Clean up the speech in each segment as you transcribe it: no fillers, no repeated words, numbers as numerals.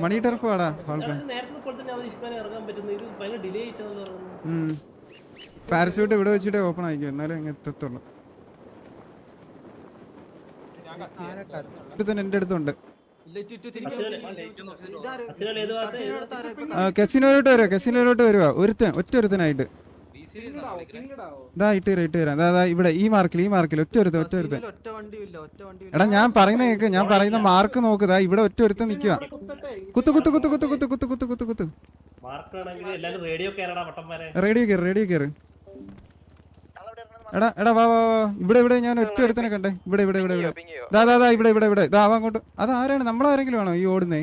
മണി turf ആടാ parachute ഇവിടെ വെച്ചിട്ട് ഓപ്പൺ ആയിക്കും, എന്നാലും അങ്ങ് എത്തത്തുള്ളൂ. എന്റെ അടുത്തുണ്ട്. കസിനോയിലോട്ട് വരുവാ ഒറ്റ ഒരുത്തനായിട്ട്. ഇട്ട് തരാം. അതാ ഇവിടെ ഈ മാർക്കിൽ ഒറ്റ ഒരുത്തൻ. എടാ ഞാൻ പറയുന്ന കേക്ക്, ഞാൻ പറയുന്ന മാർക്ക് നോക്കുതാ. ഇവിടെ ഒറ്റ ഒരുത്തൻ നിക്കുക. കുത്ത്. റേഡിയോ കേറ്. എടാ വാ. ഇവിടെ ഞാൻ ഒറ്റ ഒരുത്തനെ കണ്ടേ. ഇവിടെ ഇവിടെ അങ്ങോട്ട്. അതാരാണ്? നമ്മളാരെങ്കിലും ആണോ ഈ ഓടുന്നേ?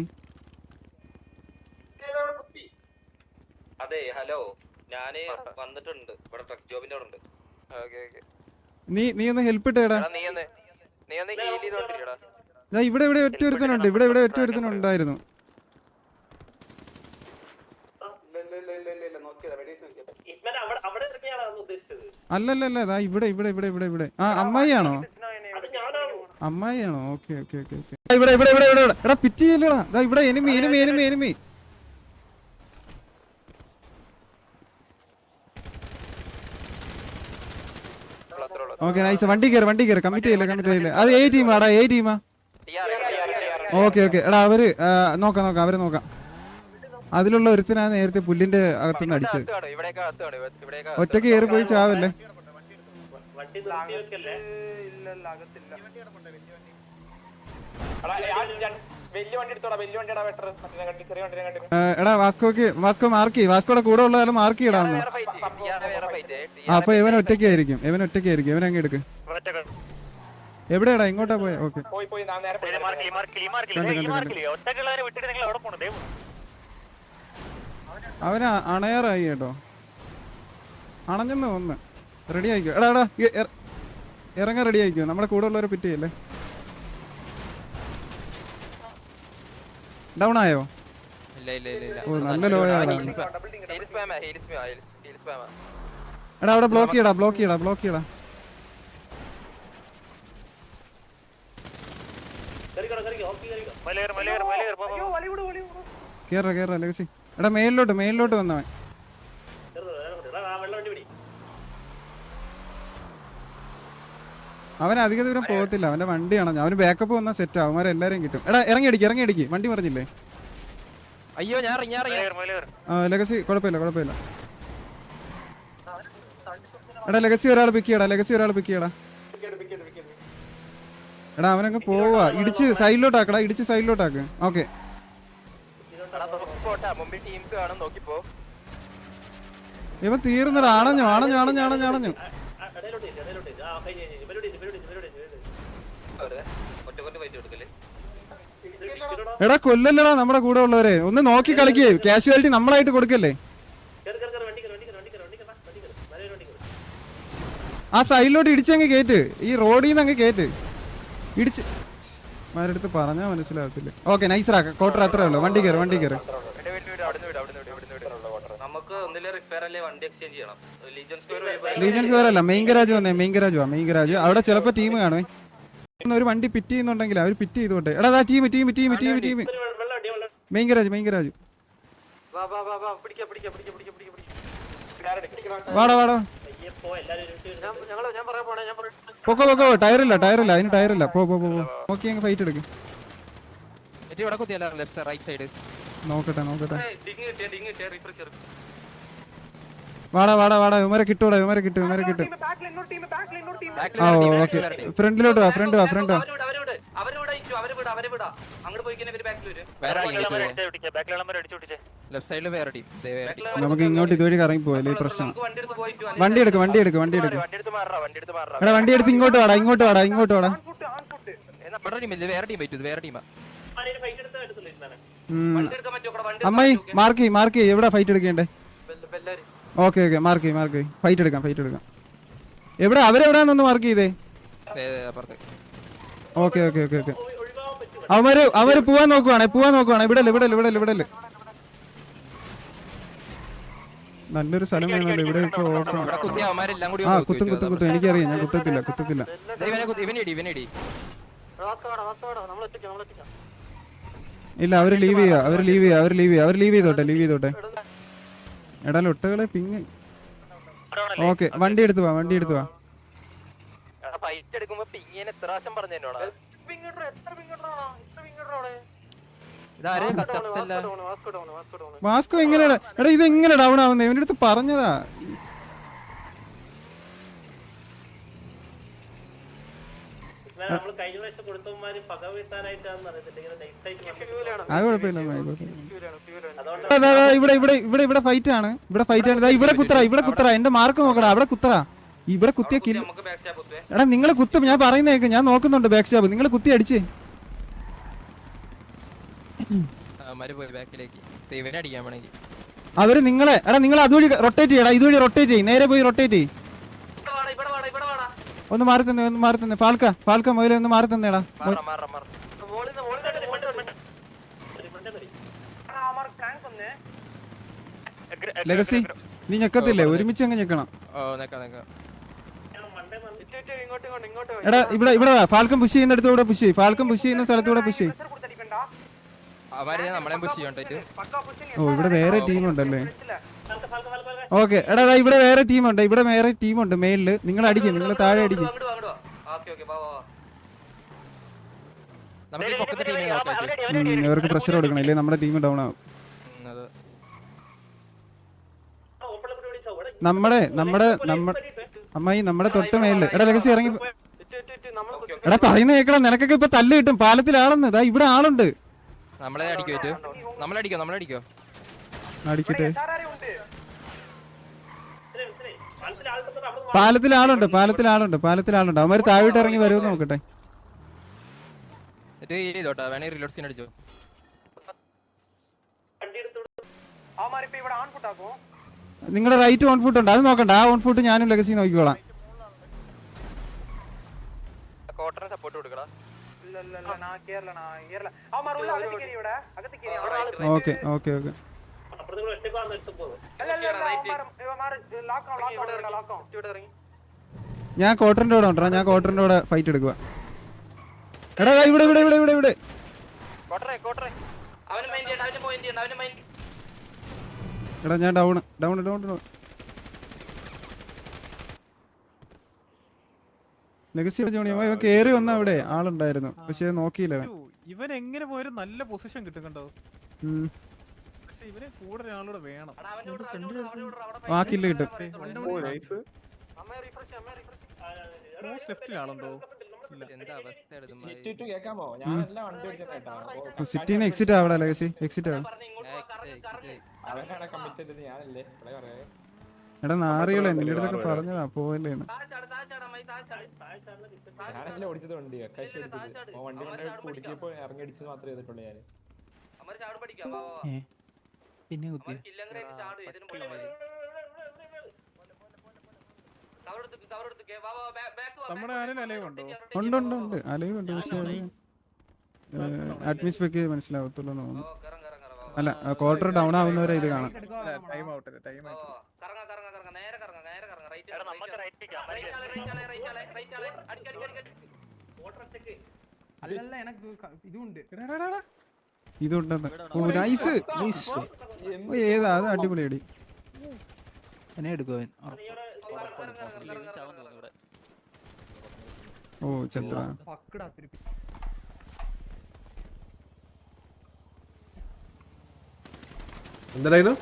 അതെ, ഹലോ, ഞാന് വന്നിട്ടുണ്ട്. ഇവിടെ ട്രക്ക് ജോബിന്റെ അവിടെ ഉണ്ട്. നീ ഒന്ന് ഹെൽപ്പ് ഇട്ടേടാ. ഇവിടെ ഒറ്റ ഒരുത്തനുണ്ട്. ഇവിടെ ഒറ്റ ഒരുത്തനുണ്ടായിരുന്നു. അല്ലല്ല, അതാ ഇവിടെ. അമ്മായിയാണോ? ഓക്കെ. ഇവിടെ എടാ പിറ്റ് ചെയ്യല്ലടാ. ഇവിടെ എനിമി. Okay nice. വണ്ടി കയറി. കമ്മിറ്റ് ചെയ്യില്ല. അത് ഏ ടീമാ. ഓക്കെ. എടാ അവര് നോക്കാം. അവരെ നോക്കാം. അതിലുള്ള ഒരുത്തനാണ് നേരത്തെ പുല്ലിന്റെ അകത്തുനിന്ന് അടിച്ചത്. ഒറ്റയ്ക്ക് കയറി പോയി ചാവല്ലേ. എടാ വാസ്കോ മാർക്ക് ചെയ്യും. വാസ്കോടെ കൂടെ ഉള്ളതാലും മാർക്ക് ചെയ്യടാന്ന്. അപ്പൊ ഇവൻ ഒറ്റയ്ക്കായിരിക്കും. ഇവൻ അങ്ങ് എടുക്ക്. എവിടെയാടാ? ഇങ്ങോട്ടാ പോയ? ഓക്കെ. അവന് അണയാറായി കേട്ടോ. അണഞ്ഞെന്ന് ഒന്ന് റെഡി ആയിക്കോ. എടാ ഇറങ്ങാൻ റെഡി ആയിക്കോ. നമ്മുടെ കൂടെ ഉള്ളവരെ പിറ്റ് ചെയ്യല്ലേ. ഡൗൺ ആയോ? നല്ല ലോയാണ്. എടാ അവിടെ ബ്ലോക്ക് ചെയ്യടാ. കേറ ലെഗസി. എടാ മേളിലോട്ട് വന്നവൻ. അവൻ അധിക ദൂരം പോകത്തില്ല. അവന്റെ വണ്ടിയാണ്. അവന് ബാക്കപ്പ് വന്നാൽ സെറ്റ്. അവന്മാരെല്ലാരെയും കിട്ടും. എടാ ഇറങ്ങി അടിക്ക്. വണ്ടി പറഞ്ഞില്ലേ? അയ്യോ ലെഗസി കുഴപ്പമില്ല. എടാ ലെഗസി ഒരാൾ പിക്ക് ചെയ്യടാ. എടാ അവനങ്ങ് പോവാ. ഇടിച്ച് സൈഡിലോട്ടാക്ക്. ഓക്കെ. ഇവൻ തീർന്നടാ. അണഞ്ഞു. എടാ കൊല്ലല്ലടാ നമ്മുടെ കൂടെ ഉള്ളവരെ. ഒന്ന് നോക്കി കളിക്കേ. കാഷ്വാലിറ്റി നമ്മളായിട്ട് കൊടുക്കല്ലേ. ആ സൈഡിലോട്ട് ഇടിച്ചങ്ങ് കേറ്റ്. ഈ റോഡിൽ നിന്ന് അങ്ങ് കേറ്റ്. ഇടിച്ച് മാരെടുത്ത് പറഞ്ഞാൽ മനസ്സിലാകത്തില്ല. ഓക്കെ നൈസറാക്ക. കോട്ടർ അത്രേ ഉള്ളൂ. വണ്ടി കയറി. ലീജൻ സ്ക്വയർ അല്ല, മെയിൻ ഗരാജ് വന്നേ. മെയിൻ ഗരാജ് അവിടെ ചിലപ്പോ ടീം കാണുവേ. ഒരു വണ്ടി പിറ്റ് ചെയ്യുന്നുണ്ടെങ്കിൽ അവർ പിറ്റ് ചെയ്തോട്ടെ. എടാ ടീം മെയിൻ ഗരാജ്. വാടാ. പൊക്കോ. ടയറില്ല. അതിന് ടയറില്ല. പോ. നോക്കി അങ്ങ് ഫൈറ്റ് എടുക്ക്. നോക്കട്ടെ. വാടാ. ഇവരെ കിട്ടൂടാ. ആ ഓക്കെ. ഫ്രണ്ടിലോട്ട് വാ. നമുക്ക് ഇങ്ങോട്ട് ഇതുവഴി കറങ്ങി പോയല്ലേ ഈ പ്രശ്നം. വണ്ടി എടുക്ക്. എടാ വണ്ടി എടുത്ത് ഇങ്ങോട്ട് വാടാ. അമ്മായി മാർക്ക് എവിടെ ഫൈറ്റ് എടുക്കണ്ടേ? ഓക്കെ മാർക്ക് ഫൈറ്റ് എടുക്കാം. എവിടെ അവരെവിടാന്നൊന്ന് മാർക്ക് ചെയ്തേ. ഓക്കെ അവര് പോവാൻ നോക്കുവാണേ. വിടല്. നല്ലൊരു സ്ഥലം വേണമല്ലോ ഇവിടെ ഒക്കെ ഓട്ടം. ഇവിടെ കുത്തി അവന്മാരെല്ലാം കൂടി ആ കുത്തും കുത്തും കുത്തും എനിക്കറിയാം, ഞാൻ കുത്തത്തില്ല. ഇവനിടി ഇല്ല അവര് ലീവ് ചെയ്തോട്ടെ. എടാ ലൊട്ടകളെ പിങ്. ഓക്കെ വണ്ടി എടുത്തു വാ. ഫൈറ്റ് എടുക്കുമ്പോ പിങ്ങിനെ എത്ര പ്രാവശ്യം പറഞ്ഞോടാ. ഇതാരേ കത്തല്ല. വാസ്കോ എങ്ങനെയാ എടാ ഇത് എങ്ങനെ ഡൗൺ ആവുന്നത്? ഇവന്റെ അടുത്ത് പറഞ്ഞതാ. അത് കുഴപ്പമില്ല. ഇവിടെ ഫൈറ്റ് ആണ്. ഇവിടെ കുത്തറ. എന്റെ മാർക്ക് നോക്കടാ. അവിടെ കുത്തറ. ഇവിടെ കുത്തിയ കില്ല. എടാ നിങ്ങള് കുത്തും, ഞാൻ പറയുന്നേക്ക്. ഞാൻ നോക്കുന്നുണ്ട് ബാക്ക് സ്റ്റാബ്. നിങ്ങൾ കുത്തി അടിച്ചേ. അവര് നിങ്ങളെ എടാ നിങ്ങൾ അതുവഴി റൊട്ടേറ്റ് ചെയ്യടാ. ഇതുവഴി റൊട്ടേറ്റ് ചെയ്യും. നേരെ പോയി റൊട്ടേറ്റ് ചെയ്യും. ഒന്ന് മാറി തന്നെ. ഫാൽക്ക മുതലേ ഒന്ന് മാറി തന്നേടാ. ലെഗസി നീ ഞെക്കത്തില്ലേ? ഒരുമിച്ച് അങ്ങ് ഞെക്കണം. എടാ ഇവിടെ ഫാൽക്കൻ പുഷ് ചെയ്യുന്നിടത്തൂടെ പുഷ് ചെയ്യും. ഫാൽക്കൻ പുഷ് ചെയ്യുന്ന സ്ഥലത്തൂടെ പുഷ് ചെയ്യും. ഓ ഇവിടെ വേറെ ടീമുണ്ടല്ലേ. ഓക്കെ എടാ ഇവിടെ വേറെ ടീമുണ്ട് മേളില്. നിങ്ങൾ അടിക്കും, നിങ്ങൾ താഴെ അടിക്കും. ഇവർക്ക് പ്രഷർ കൊടുക്കണം, ഇല്ലേ നമ്മുടെ ടീം ഡൗൺ ആവും. അമ്മായി നമ്മുടെ തൊട്ട് മേളില്. എടാ ലെഗസി ഇറങ്ങി. എടാ പറയുന്ന കേക്കണം. നിനക്കൊക്കെ ഇപ്പൊ തല്ല് കിട്ടും. പാലത്തിലാളെന്ന്. ഇതാ ഇവിടെ ആളുണ്ട്. അടിക്കട്ടെ. പാലത്തിലാളുണ്ട്. അവന്മാര് താഴോട്ട് ഇറങ്ങി വരുമെന്ന് നോക്കട്ടെ. നിങ്ങളുടെ റൈറ്റ് ഓൺ ഫുട്ട് ഉണ്ട്, അത് നോക്കണ്ട. ആ ഓൺ ഫുട്ട് ഞാനും ലെഗസി നോക്കിക്കോളാം. ഓക്കെ ഞാൻ കോട്ടറിന്റെ കൂടെ ഉണ്ടോ? ഞാൻ കോട്ടറിന്റെ കൂടെ ഫൈറ്റ് എടുക്കുക. എടാ ഇവിടെ എടാ ഞാൻ ഡൗൺ. ലെഗസി ഇവ കേറി വന്ന അവിടെ ആളുണ്ടായിരുന്നു, പക്ഷെ നോക്കിയില്ല. ഇവൻ എങ്ങനെ പോയാലും നല്ല പൊസിഷൻ കിട്ടും കണ്ടോ. പക്ഷെ ഇവനെ കൂടെ ഒരാളൂടെ വേണം. വാക്കില്ല കിട്ടും. ലെഫ്റ്റിലാണുണ്ടോ? സിറ്റിന്ന് എക്സിറ്റ് ആവടാ ലെഗസി. എക്സിറ്റ് ആവും. എടാ നാറികളെ നിന്റെ അടുത്തൊക്കെ പറഞ്ഞതാ പോവല്ലേ. പിന്നെ നമ്മുടെ ആരെങ്കിലും അലയുണ്ടോ? ഉണ്ട് അലയുണ്ട്. പക്ഷേ അറ്റ്മോസ്ഫിയർക്ക് മനസ്സിലാവത്തുള്ളൂ തോന്നുന്നു. അല്ല ക്വാർട്ടർ ഡൗൺ ആവുന്നവരെ ഇത് കാണാം. ഇതുണ്ടെന്ന്. ഓ നൈസ്. ഏതാ അത്? അടിപൊളിയടി. എന്നെ എടുക്കുവൻ. ഓ ചന്ദ്ര എന്തായാലും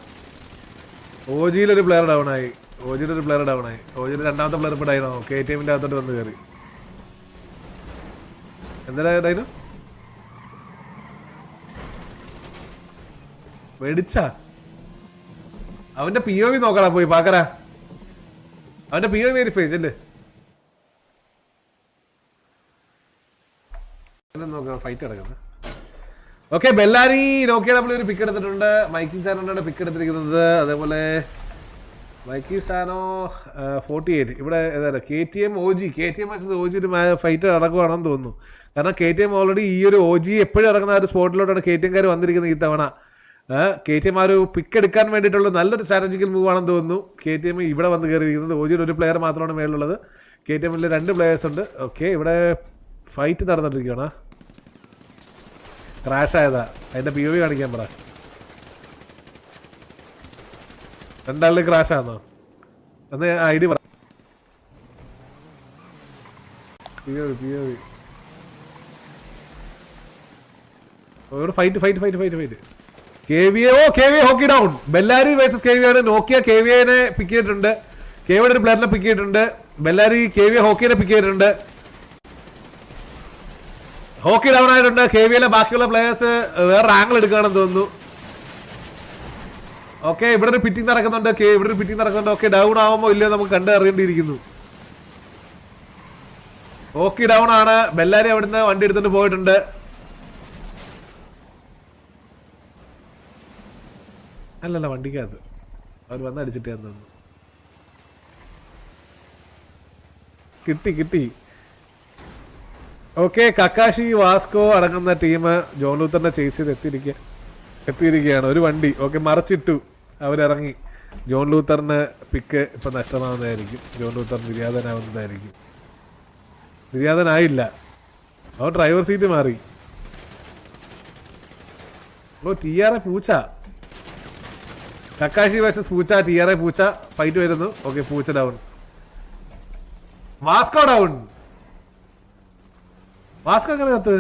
ഓജിയിലൊരു പ്ലെയർ ഡൗൺ ആയി. ഓജിയിൽ രണ്ടാമത്തെ പ്ലെയർ ഇപ്പൊ ഡൈനോ KTMന്റെ അകത്തോട്ട് വന്ന് കയറി. എന്തായാലും മേടിച്ച അവന്റെ POV നോക്കടാ പോയി പാക്കരാ. അവന്റെ POV വെരിഫൈ അല്ലേ നോക്കാം. ഫൈറ്റ് കിടക്കുന്നത്. ഓക്കെ ബെല്ലാരി നോക്കിയ നമ്മളൊരു പിക്ക് എടുത്തിട്ടുണ്ട്. മൈക്കി സാനോന്റെ പിക്ക് എടുത്തിരിക്കുന്നത്. അതേപോലെ മൈക്കി സാനോ 48. ഇവിടെ ഏതാണ് KTM OG vs OG ഒരു ഫൈറ്റ് നടക്കുവാണെന്ന് തോന്നുന്നു. കാരണം KTM ഓൾറെഡി ഈ ഒരു OG എപ്പോഴും ഇറങ്ങുന്ന ആ ഒരു സ്പോട്ടിലോട്ടാണ് KTMക്കാർ വന്നിരിക്കുന്നത് ഈ തവണ. KTM ഒരു പിക്ക് എടുക്കാൻ വേണ്ടിയിട്ടുള്ള നല്ലൊരു സ്ട്രാറ്റജിക്കൽ മൂവ് ആണെന്ന് തോന്നുന്നു. KTM ഇവിടെ വന്ന് കയറിയിരിക്കുന്നത്. OG ഒരു പ്ലെയർ മാത്രമാണ് മേലുള്ളത്. KTM 2 പ്ലെയേഴ്സ് ഉണ്ട്. ഓക്കെ, ഇവിടെ ഫൈറ്റ് നടന്നിട്ടിരിക്കുകയാണ്. ക്രാഷ് ആയതാ, അതിന്റെ POV കാണിക്കാൻ പറ. രണ്ടാളുടെ ക്രാഷ് ആണോ? അന്ന് ID പറ. POV fight. KVA hockey down. Bellary versus KVA ആണ്. നോക്കിയ KVAനെ പിക്ക് ചെയ്തിട്ടുണ്ട്. KVA ഒരു പ്ലെയറിനെ പിക്ക് ചെയ്തിട്ടുണ്ട്. ബെല്ലാരി KVA ഹോക്കിനെ പിക്ക് ചെയ്തിട്ടുണ്ട്. ഹോക്കി ഡൗൺ ആയിട്ടുണ്ട്. KVAയിലെ ബാക്കിയുള്ള പ്ലെയേഴ്സ് വേറെ ആംഗിൾ എടുക്കുകയാണെന്ന് തോന്നുന്നു. ഓക്കെ, ഇവിടെ ഒരു പിറ്റിംഗ് നടക്കുന്നുണ്ട്. ഓക്കെ, ഡൗൺ ആവുമോ ഇല്ലയോ നമുക്ക് കണ്ടറിയേണ്ടിയിരിക്കുന്നു. ഹോക്കി ഡൗൺ ആണ്. ബെല്ലാരി അവിടുന്ന് വണ്ടി എടുത്തിട്ട് പോയിട്ടുണ്ട്. അല്ലല്ല, വണ്ടിക്കകത്ത് അവർ വന്ന് അടിച്ചിട്ട് തോന്നുന്നു. കിട്ടി. ഓക്കെ, കക്കാഷി വാസ്കോ അടങ്ങുന്ന ടീം ജോൺ ലൂത്തറിനെ ചേസ് ചെയ്ത് എത്തിയിരിക്കുകയാണ്. ഒരു വണ്ടി ഓക്കെ മറച്ചിട്ടു, അവരിറങ്ങി. ജോൺ ലൂത്തറിന് പിക്ക് ഇപ്പൊ നഷ്ടമാവുന്നതായിരിക്കും. John Luther നിര്യാതനാവുന്നതായിരിക്കും. നിര്യാതനായില്ല, അവൻ ഡ്രൈവർ സീറ്റ് മാറി. TRA പൂച്ച. കക്കാഷി വേഴ്സസ് പൂച്ച. TRA പൂച്ച ഫൈറ്റ് വരുന്നു. ഓക്കെ, പൂച്ച ഡൗൺ. Vasco down. വാസ്കോ എങ്ങനെ കത്ത്?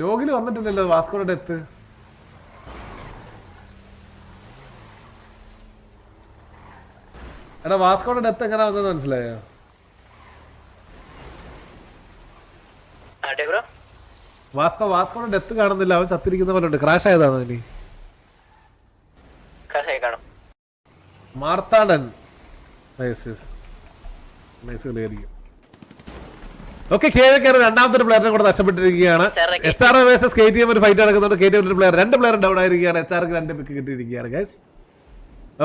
ലോഗിൽ വന്നിട്ടില്ലല്ലോ വാസ്കോയുടെ ഡെത്ത്. എടാ, വാസ്കോയുടെ ഡെത്ത് എങ്ങനെ വന്നെന്ന് മനസ്സിലായോ? വാസ്കോയുടെ ഡെത്ത് കാണുന്നില്ല, അവൻ ചത്തിരിക്കുന്ന പോലെ ഉണ്ട്. ക്രാഷ് ആയതാണോ ഇനി? മാർത്താണ്ടൻ. ഓക്കെ, KVA രണ്ടാമത്തെ ഒരു പ്ലെയറിനെ കൂടെ നഷ്ടപ്പെട്ടിരിക്കുകയാണ്. SRA വേഴ്സസ് KTM ഒരു ഫൈറ്റ് നടക്കുന്നുണ്ട്. KTM ഒരു പ്ലെയർ, 2 പ്ലെയർ ഡൗൺ ആയിരിക്കുകയാണ്. SRക്ക് 2 പിക്ക് കിട്ടിയിരിക്കുകയാണ് ഗൈസ്.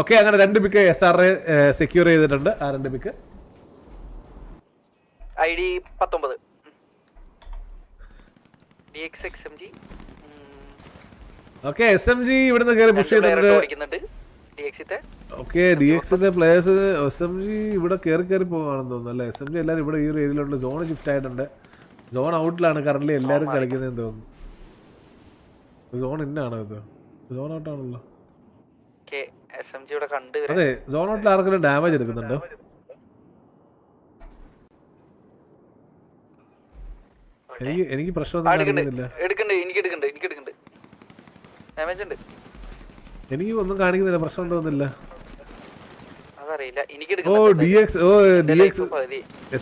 ഓക്കെ, അങ്ങനെ 2 പിക്ക് SRA സെക്യൂർ ചെയ്തിട്ടുണ്ട്. ആ 2 പിക്ക് ID 19 DXXMG. ഓക്കെ, SMG ഇവിടുന്ന് കയറി പുഷ് ചെയ്തിട്ടുണ്ട്. ഓക്കെ, DXന്റെ പ്ലേയേഴ്സ് SMG ഇവിടെ കയറി പോവാണെന്ന് തോന്നുന്നു അല്ലേ? SMG എല്ലാവരും ഇവിടെ ഈ ഒരു ഏരിയയിലുണ്ട്. സോൺ ഷിഫ്റ്റ് ആയിട്ടുണ്ട്. സോൺ ഔട്ടിലാണ് കറന്റ് എല്ലാവരും കളിക്കുന്നതെന്ന് തോന്നുന്നു. സോൺ ഇന്നാണോ ഇത്? സോൺ ഔട്ടാണല്ലോ. അതെ, സോൺ ഔട്ടിൽ ആർക്കെങ്കിലും ഡാമേജ് എടുക്കുന്നുണ്ടോ? എനിക്ക് പ്രശ്നമൊന്നും കാണിക്കുന്നില്ല. എനിക്ക് ഒന്നും കാണിക്കുന്നില്ല, പ്രശ്നം തോന്നുന്നില്ല.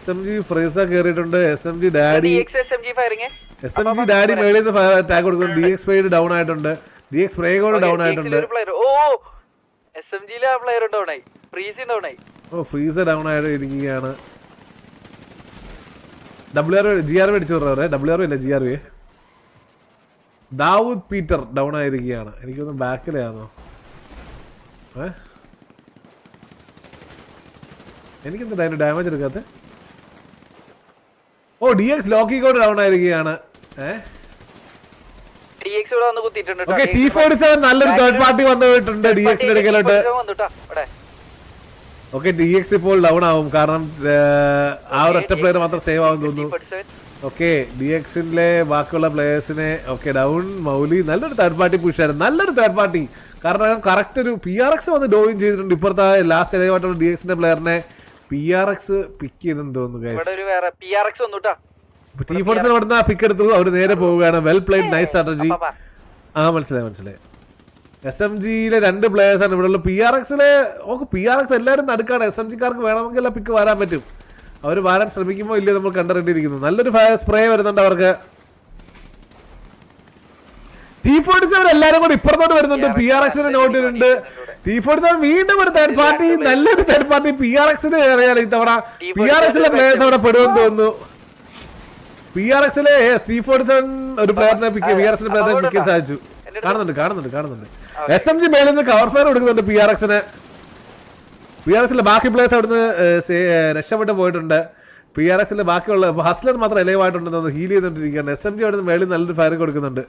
SMG ഫ്രേസ കേറിയിട്ടുണ്ട്. SMG ഡാഡി മേളിൽ നിന്ന് ടാഗ് കൊടുക്കുന്നു. DX സ്പൈഡ് ഡൗൺ ആയിട്ടുണ്ട്. DX സ്പ്രേഗോഡ് ഡൗൺ ആയിട്ടുണ്ട്. ഫ്രീസ ഡൗൺ ആയിട്ട് ഇരിക്കുകയാണ്. GRV അടിച്ചു വിടുന്നവരെ. WRV അല്ല, GRV. ദാവൂദ് പീറ്റർ ഡൗൺ ആയിരിക്കുകയാണ്. എനിക്കൊന്ന് ബാക്കിലാണോ? എനിക്കെന്താ അതിന് ഡാമേജ് എടുക്കാത്ത? DX ലോക്കി കോഡ് ഡൗൺ ആയിരിക്കുകയാണ്. T47 നല്ലൊരു തേർഡ് പാർട്ടി വന്നിട്ടുണ്ട് DXന്റെ ഇടയ്ക്കലോട്ട്. ഓക്കെ, DX ഇപ്പോൾ ഡൗൺ ആവും, കാരണം ആ ഒരു ഒറ്റ പ്ലെയർ മാത്രം സേവ് ആവും തോന്നുന്നു. ഓക്കെ, DXന്റെ ബാക്കിയുള്ള പ്ലേയേഴ്സിനെ ഓക്കെ ഡൗൺ. മൗലി നല്ലൊരു തേർഡ് പാർട്ടി പുഷായിരുന്നു. നല്ലൊരു തേർഡ് പാർട്ടി, കാരണം കറക്റ്റ് ഒരു PRX വന്ന് ഡോയിൻ ചെയ്തിട്ടുണ്ട്. ഇപ്പുറത്തെ ലാസ്റ്റ് ഇലവായിട്ടുള്ള DXന്റെ പ്ലെയറിനെ PRX പിക്ക് ചെയ്തെന്ന് തോന്നുന്നു. T47 അവിടുന്ന് പിക്ക് എടുത്തു, അവർ നേരെ പോവുകയാണ്. Well played, nice strategy. മനസ്സിലായി. SMGയിലെ 2 പ്ലേയേഴ്സാണ് ഇവിടെ ഉള്ളത്. PRX എല്ലാവരും നടുക്കാണ്. SMGക്കാർക്ക് വേണമെങ്കിൽ പിക്ക് വരാൻ പറ്റും. അവർ വരാൻ ശ്രമിക്കുമ്പോ ഇല്ലേ നമ്മൾ കണ്ടറിഞ്ഞിരിക്കുന്നു. നല്ലൊരു സ്പ്രേ വരുന്നുണ്ട് അവർക്ക്. T47 എല്ലാരും കൂടി ഇപ്പുറത്തോട്ട് വരുന്നുണ്ട്. PRXനെ നോട്ട് ചെയ്തിട്ടുണ്ട്. T47 വീണ്ടും ഒരു തേർഡ് പാർട്ടി, നല്ലൊരു തേർഡ് പാർട്ടി PRXന് കയറിയാണ് ഇത്തവണ. PRXലെ പ്ലേയേഴ്സ് അവിടെ പെടുമെന്ന് തോന്നുന്നു. PRXലെ T47 ഒരു പ്ലെയറിനെ പിക്ക് സാധിച്ചു. കാണുന്നുണ്ട്. SMG മേലിൽ നിന്ന് കവർ ഫയർ കൊടുക്കുന്നുണ്ട് PRXന്. PRXലെ ബാക്കി പ്ലേയേഴ്സ് അവിടുന്ന് രക്ഷപ്പെട്ട് പോയിട്ടുണ്ട്. PRXിലെ ബാക്കിയുള്ള ഹസ്ലർ മാത്രം എലൈവായിട്ടുണ്ടെന്ന് ഹീൽ ചെയ്തുകൊണ്ടിരിക്കുകയാണ്. SMG അവിടെ നിന്ന് മേളിൽ നല്ലൊരു ഫയർ കൊടുക്കുന്നുണ്ട്.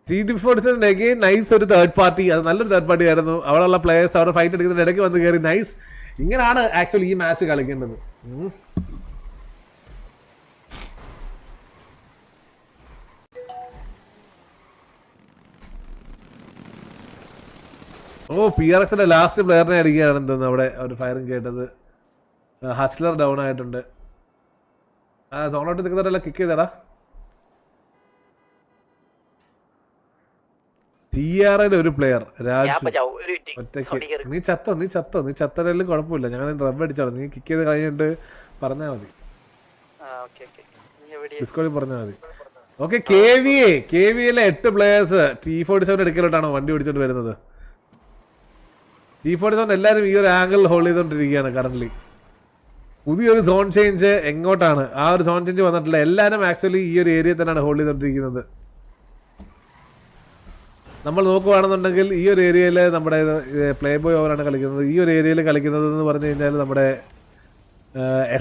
T47 നൈസ് ഒരു തേർഡ് പാർട്ടി, അത് നല്ലൊരു തേർഡ് പാർട്ടി ആയിരുന്നു. അവിടെയുള്ള പ്ലേയേഴ്സ് അവിടെ ഫൈറ്റ് എടുക്കുന്നതിന് ഇടയ്ക്ക് വന്ന് കയറി നൈസ്. ഇങ്ങനെയാണ് ആക്ച്വലി ഈ മാച്ച് കളിക്കേണ്ടത്. PRXിന്റെ ലാസ്റ്റ് പ്ലെയറിനെ അടിക്കുകയാണ് എന്തെന്ന് അവിടെ ഒരു ഫയറിങ് കേട്ടത്. ഹസ്ലർ ഡൗൺ ആയിട്ടുണ്ട്. സോണോട്ട് നിൽക്കുന്നവരെല്ലാം കിക്ക് ചെയ്തടാ. TRL ഒരു പ്ലെയർ രാജു ഒറ്റയ്ക്ക്. നീ ചത്തലും കുഴപ്പമില്ല, ഞങ്ങൾ റബ്ബ് അടിച്ചോളാം. നീ കിക്ക് ചെയ്ത് കഴിഞ്ഞിട്ട് പറഞ്ഞാൽ മതി, ഡിസ്കോഡിൽ പറഞ്ഞാൽ മതി. ഓക്കെ, KVA 8 പ്ലേയേഴ്സ് T47 എടുക്കലോട്ടാണോ വണ്ടി ഓടിച്ചോണ്ട് വരുന്നത്. T47 എല്ലാവരും ഈ ഒരു ആംഗിൾ ഹോൾഡ് ചെയ്തോണ്ടിരിക്കുകയാണ് കറന്റ്. പുതിയൊരു സോൺ ചേഞ്ച് എങ്ങോട്ടാണ്? ആ ഒരു സോൺ ചേഞ്ച് വന്നിട്ടില്ല. എല്ലാവരും ആക്ച്വലി ഈ ഒരു ഏരിയ തന്നെയാണ് ഹോൾഡ് ചെയ്തോണ്ടിരിക്കുന്നത്. നമ്മൾ നോക്കുകയാണെന്നുണ്ടെങ്കിൽ ഈ ഒരു ഏരിയയിൽ നമ്മുടെ പ്ലേ ബോയ് ഓവറാണ് കളിക്കുന്നത്. ഈ ഒരു ഏരിയയിൽ കളിക്കുന്നത് എന്ന് പറഞ്ഞു കഴിഞ്ഞാൽ നമ്മുടെ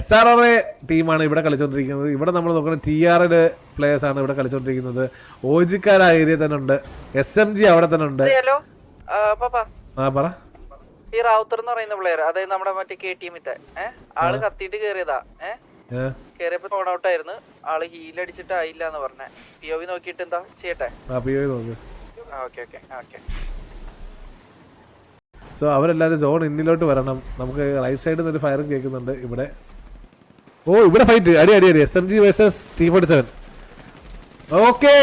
SRRA ടീമാണ് ഇവിടെ കളിച്ചുകൊണ്ടിരിക്കുന്നത്. ഇവിടെ നമ്മൾ നോക്കുന്നത് TRL പ്ലേയേഴ്സാണ് ഇവിടെ കളിച്ചുകൊണ്ടിരിക്കുന്നത്. ഓജിക്കാർ ആ ഏരിയ തന്നെ ഉണ്ട്. SMG അവിടെ തന്നെ ഉണ്ട്. പറ. ഈ റൗത്തർ എന്ന് പറയുന്ന പ്ലെയർ, അതായത് നമ്മുടെ മറ്റേ KTM-ത്തെ ആള് കത്തിയിട്ട് കേറിയതാ. കേറിയപ്പോ നോട്ട് ഔട്ട് ആയിരുന്നു. ആള് ഹീൽ അടിച്ചിട്ട് ആയില്ല എന്ന് പറഞ്ഞേ. POV നോക്കിയിട്ട് എന്താ ചെയ്യട്ടെ? സോ അവരെല്ലാരും സോൺ ഇന്നിലോട്ട് വരണം. നമുക്ക് റൈറ്റ് സൈഡിൽ നിന്ന് ഒരു ഫയറും കേൾക്കുന്നുണ്ട് ഇവിടെ. ഇവിടെ ഫൈറ്റ് അടി SMG versus T47. Okay,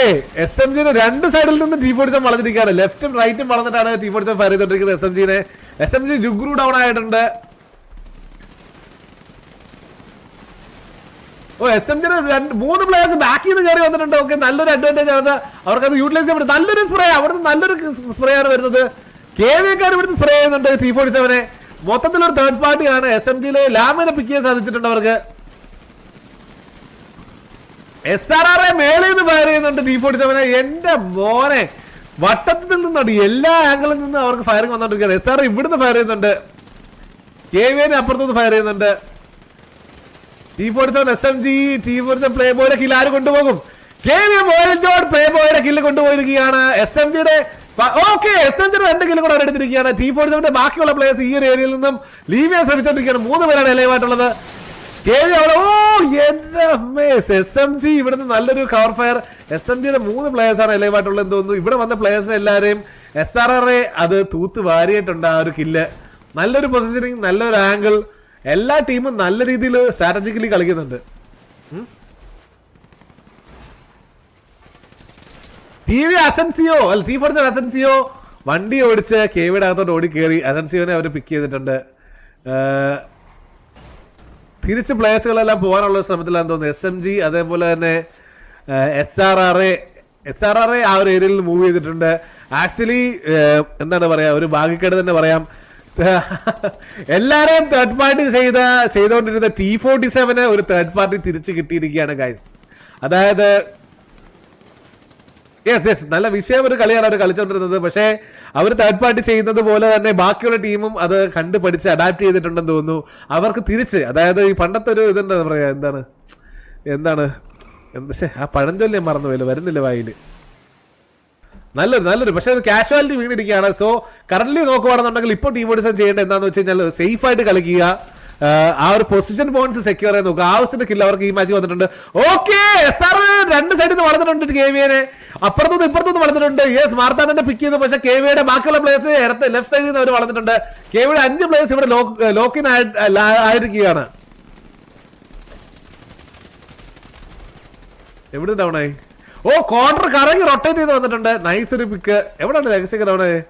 SMG രണ്ട് സൈഡിൽ നിന്ന് T47 വളഞ്ഞിരിക്കുകയാണ്. ലെഫ്റ്റും റൈറ്റും വളർന്നിട്ടാണ് T47 ഫയർ ചെയ്തോണ്ടിരിക്കുന്നത് SMG-നെ. SMG ജുഗ്രു ഡൗൺ ആയിട്ടുണ്ട്. SMG-ന് 3 പ്ലേയേഴ്സ് ബാക്കിൽ നിന്ന് കയറി വന്നിട്ടുണ്ട്. ഓക്കെ, നല്ലൊരു അഡ്വാൻറ്റേജ് ആണ്. അവർക്കത് യൂട്ടിലൈസ് ചെയ്യാൻ പറ്റും. നല്ലൊരു സ്പ്രേ, അവിടുന്ന് നല്ലൊരു സ്പ്രേ ആണ് വരുന്നത്. KVA-ക്കാർ ഇവിടുന്ന് സ്പ്രേ ചെയ്യുന്നുണ്ട് T47-നെ. മൊത്തത്തിലൊരു തേർഡ് പാർട്ടിയാണ്. SMG-യിലെ ലാമിനെ പിക്ക് ചെയ്യാൻ സാധിച്ചിട്ടുണ്ട് അവർക്ക്. SRRA മേളിൽ നിന്ന് ഫയർ ചെയ്യുന്നുണ്ട് T47-നെ. എന്റെ മോനെ, വട്ടത്തിൽ നിന്നുണ്ട് എല്ലാ ആംഗിളിൽ നിന്ന് അവർക്ക് ഫയറിംഗ് വന്നോണ്ടിരിക്കുകയാണ്. SRRA ഇവിടുന്ന് ഫയർ ചെയ്യുന്നുണ്ട്, KVA-നെ അപ്പുറത്തുനിന്ന് ഫയർ ചെയ്യുന്നുണ്ട്. T47 SMG T47 പ്ലേ ബോയുടെ കില്ല് ആര് കൊണ്ടുപോകും? KVA പ്ലേ ബോയുടെ കില്ല് കൊണ്ടുപോയിരിക്കുകയാണ്. SMG-യുടെ SMG-യുടെ 2 കില്ല് കൂടെ എടുത്തിരിക്കുകയാണ്. T47-ന്റെ ബാക്കിയുള്ള പ്ലേയേഴ്സ് ഈ ഒരു ഏരിയയിൽ നിന്നും ലീവ് ചെയ്യാൻ ശ്രമിച്ചോണ്ടിരിക്കുകയാണ്. 3 പേരാണ് ലൈവായിട്ടുള്ളത്. SMG ഇവിടുന്ന് നല്ലൊരു കവർ ഫയർ. SMG-യുടെ 3 പ്ലേയേഴ്സാണ് ലൈവായിട്ടുള്ളത് എന്ന് തോന്നുന്നു. ഇവിടെ വന്ന പ്ലേയേഴ്സിനെ എല്ലാവരെയും SRRA അത് തൂത്ത് വാരിയിട്ടുണ്ട്. ആ ഒരു കില്ല്, നല്ലൊരു പൊസിഷനിങ്, നല്ലൊരു ആംഗിൾ, എല്ലാ ടീമും നല്ല രീതിയിൽ സ്ട്രാറ്റജിക്കലി കളിക്കുന്നുണ്ട്. T47 അസൻസിയോ വണ്ടി ഓടിച്ച് KVA-യുടെ അകത്തോട്ട് ഓടി കയറി അസൻസിയോനെ അവർ പിക്ക് ചെയ്തിട്ടുണ്ട്. തിരിച്ച് പ്ലേയേഴ്സുകളെല്ലാം പോകാനുള്ള ശ്രമത്തിലാണെന്ന് തോന്നുന്നു SMG. അതേപോലെ തന്നെ SRRA ആ ഒരു ഏരിയയിൽ മൂവ് ചെയ്തിട്ടുണ്ട്. ആക്ച്വലി എന്താണ് പറയാ, ഒരു ഭാഗ്യക്കേട് തന്നെ പറയാം. എല്ലാരെയും തേർഡ് പാർട്ടി ചെയ്തുകൊണ്ടിരുന്ന T47 ഒരു തേർഡ് പാർട്ടി തിരിച്ചു കിട്ടിയിരിക്കുകയാണ് ഗൈസ്. അതായത് നല്ല വിഷയം ഒരു കളിയാണ് അവർ കളിച്ചുകൊണ്ടിരുന്നത്. പക്ഷേ അവർ തേർഡ് പാർട്ടി ചെയ്യുന്നത് പോലെ തന്നെ ബാക്കിയുള്ള ടീമും അത് കണ്ടു പഠിച്ച് അഡാപ്റ്റ് ചെയ്തിട്ടുണ്ടെന്ന് തോന്നുന്നു. അവർക്ക് തിരിച്ച്, അതായത് ഈ പണ്ടത്തെ ഒരു ഇതെന്താ പറയാ, എന്താണ് ആ പഴഞ്ചൊല്ലി ഞാൻ മറന്നുപോയല്ലോ, വരുന്നില്ല വായില്. നല്ലൊരു പക്ഷേ ഒരു കാഷ്വാലിറ്റി വീണിരിക്കുകയാണ്. സോ കറന്റ് നോക്കുവാണെന്നുണ്ടെങ്കിൽ ഇപ്പോൾ T47 ചെയ്യേണ്ടത് എന്താണെന്ന് വെച്ച് കഴിഞ്ഞാൽ സേഫ് ആയിട്ട് കളിക്കുക, ആ ഒരു പൊസിഷൻ പോയിന്റ്സ് സെക്യൂർ ചെയ്യാൻ നോക്കുക. ആവശ്യത്തിന്റെ കില്ല് അവർക്ക് ഈ മാച്ച് വന്നിട്ടുണ്ട്. ഓക്കെ, SRRA 2 സൈഡിൽ നിന്ന് വളർന്നിട്ടുണ്ട് KVA-നെ. അപ്പുറത്തുനിന്ന് ഇപ്പുറത്തുനിന്ന് വളർന്നിട്ടുണ്ട്. മാർത്താനെ പിക്ക് ചെയ്തു. പക്ഷേ KVA-യുടെ ബാക്കിയുള്ള പ്ലേയേഴ്സ് ലെഫ്റ്റ് സൈഡിൽ നിന്ന് അവർ വളർന്നിട്ടുണ്ട്. KVA-യുടെ 5 പ്ലേയേഴ്സ് ഇവിടെ ലോക്കിൻ ആയിരിക്കുകയാണ്. എവിടെ ഡൗൺ ആയി? ക്വാർട്ടർ കറങ്ങി റൊട്ടേറ്റ് ചെയ്ത് വന്നിട്ടുണ്ട്. നൈസ് ഒരു പിക്ക്. എവിടെയാണ് ലെഗസിക്ക് ഡൗൺ ആയി?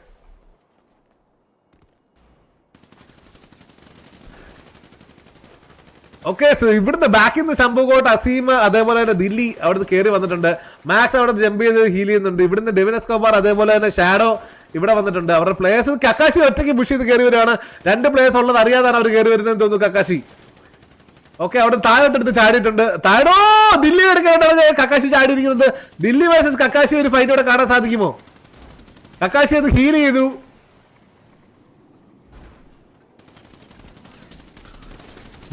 ഓക്കെ, സോ ഇവിടുന്ന് ബാക്കിൽ നിന്ന് ശംഭുകോട്ട്, അസീം, അതേപോലെ തന്നെ ദില്ലി അവിടുന്ന് കയറി വന്നിട്ടുണ്ട്. മാക്സ് അവിടെ ജമ്പ് ചെയ്ത് ഹീൽ ചെയ്യുന്നുണ്ട്. ഇവിടുന്ന് ഡെവിൻ എസ്കോബാർ, അതേപോലെ തന്നെ ഷാഡോ ഇവിടെ വന്നിട്ടുണ്ട്. അവരുടെ പ്ലേയേഴ്സ് കക്കാശി ഒറ്റയ്ക്ക് പുഷ് ചെയ്ത് കയറി വരുവാണ്. 2 പ്ലേയേഴ്സ് ഉള്ളത് അറിയാതാണ് അവർ കയറി വരുന്നതെന്ന് തോന്നുന്നു കക്കാശി. ഓക്കെ, അവിടെ താഴോട്ടെടുത്ത് ചാടിയിട്ടുണ്ട്. താഴോ ദില്ലി എടുക്കാനായിട്ടാണ് കക്കാശി ചാടിയിരിക്കുന്നത്. ദില്ലി വേഴ്സസ് കക്കാശി ഒരു ഫൈറ്റ് ഇവിടെ കാണാൻ സാധിക്കുമോ? കക്കാശി അത് ഹീൽ ചെയ്തു.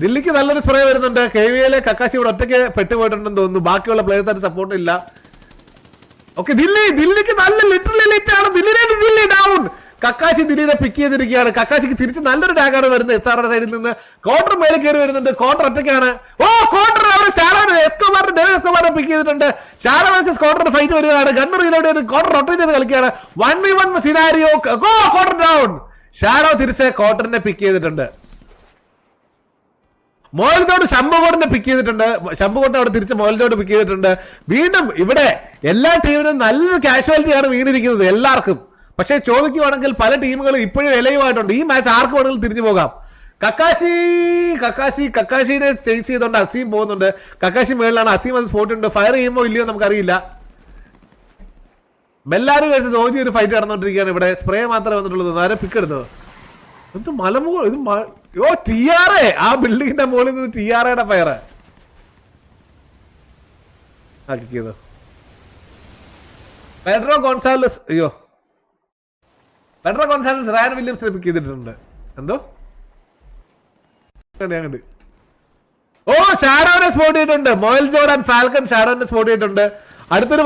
ദില്ലിക്ക് നല്ലൊരു സ്പ്രേ വരുന്നുണ്ട്. KVA കക്കാശി ഇവിടെ ഒറ്റയ്ക്ക് പെട്ടുപോയിട്ടുണ്ടെന്ന് തോന്നുന്നു. ബാക്കിയുള്ള പ്ലേയേഴ്സായിട്ട് സപ്പോർട്ട് ഇല്ല. ഓക്കെ, ദില്ലിക്ക് നല്ല ലിറ്ററലി ലിറ്റ് ആണ്. ദില്ലി ഡൗൺ. കക്കാശി ദില്ലിനെ പിക്ക് ചെയ്തിരിക്കുകയാണ്. കക്കാശിക്ക് തിരിച്ച് നല്ലൊരു ടാഗാണ് വരുന്നത്. SRR സൈഡിൽ നിന്ന് കോട്ടർ മേലെ കയറി വരുന്നുണ്ട്. കോട്ടർ ഒറ്റയ്ക്കാണ്. കോട്ടർ എസ്കോബാറിനെ പിക്ക് ചെയ്തിട്ടുണ്ട്. ഷാരോ വേഴ്സസ് കോട്ടറിന്റെ ഫൈറ്റ് വരികയാണ്. ഗണ്ണർ റീലോഡ് കോട്ടർ റൊട്ടേറ്റ് ചെയ്ത് കളിക്കുകയാണ്. 1v1 scenario. Quarter down. ഷാരോ തിരിച്ച് കോട്ടറിനെ പിക്ക് ചെയ്തിട്ടുണ്ട്. മോഹൻജോട് ശംഭുകോട്ടിനെ പിക്ക് ചെയ്തിട്ടുണ്ട്. ശംഭുകോട്ട് അവിടെ തിരിച്ച് മോഹൻജോട് പിക്ക് ചെയ്തിട്ടുണ്ട്. വീണ്ടും ഇവിടെ എല്ലാ ടീമിനും നല്ലൊരു കാഷ്വാലിറ്റിയാണ് വീണിരിക്കുന്നത് എല്ലാവർക്കും. പക്ഷെ ചോദിക്കുവാണെങ്കിൽ പല ടീമുകളും ഇപ്പോഴും വിലയുമായിട്ടുണ്ട്. ഈ മാച്ച് ആർക്ക് വേണമെങ്കിലും തിരിഞ്ഞു പോകാം. കക്കാശിനെ ചേസ് ചെയ്തുകൊണ്ട് അസീം പോകുന്നുണ്ട്. കക്കാശി മേളിലാണ്. അസീം അത് സ്പോട്ട് ഉണ്ട്. ഫയർ ചെയ്യുമോ ഇല്ലയോ നമുക്കറിയില്ല. ബെല്ലാരി വേഴ്സസ് OG ഒരു ഫൈറ്റ് നടന്നുകൊണ്ടിരിക്കുകയാണ്. ഇവിടെ സ്പ്രേ മാത്രമേ വന്നിട്ടുള്ളൂ. നേരെ പിക്ക് എടുത്തത് എന്ത് മലമുകൾ ഇത് TRA. ആ ബിൽഡിങ്ങിന്റെ മുകളിൽ നിന്ന് TRAയുടെ ഫയർ ആക്കിയത്. പെഡ്രോ ഗോൺസാലസ് റയാൻ വില്യംസിനെ പിക്ക് ചെയ്തിട്ടുണ്ട്. എന്തോ ഷാഡോനെ സ്പോട്ട് ചെയ്തിട്ടുണ്ട്. മോയൽ ജോർഡൻ ഫാൽക്കൺ ഷാഡോനെ സ്പോട്ട് ചെയ്തിട്ടുണ്ട്. അടുത്തൊരു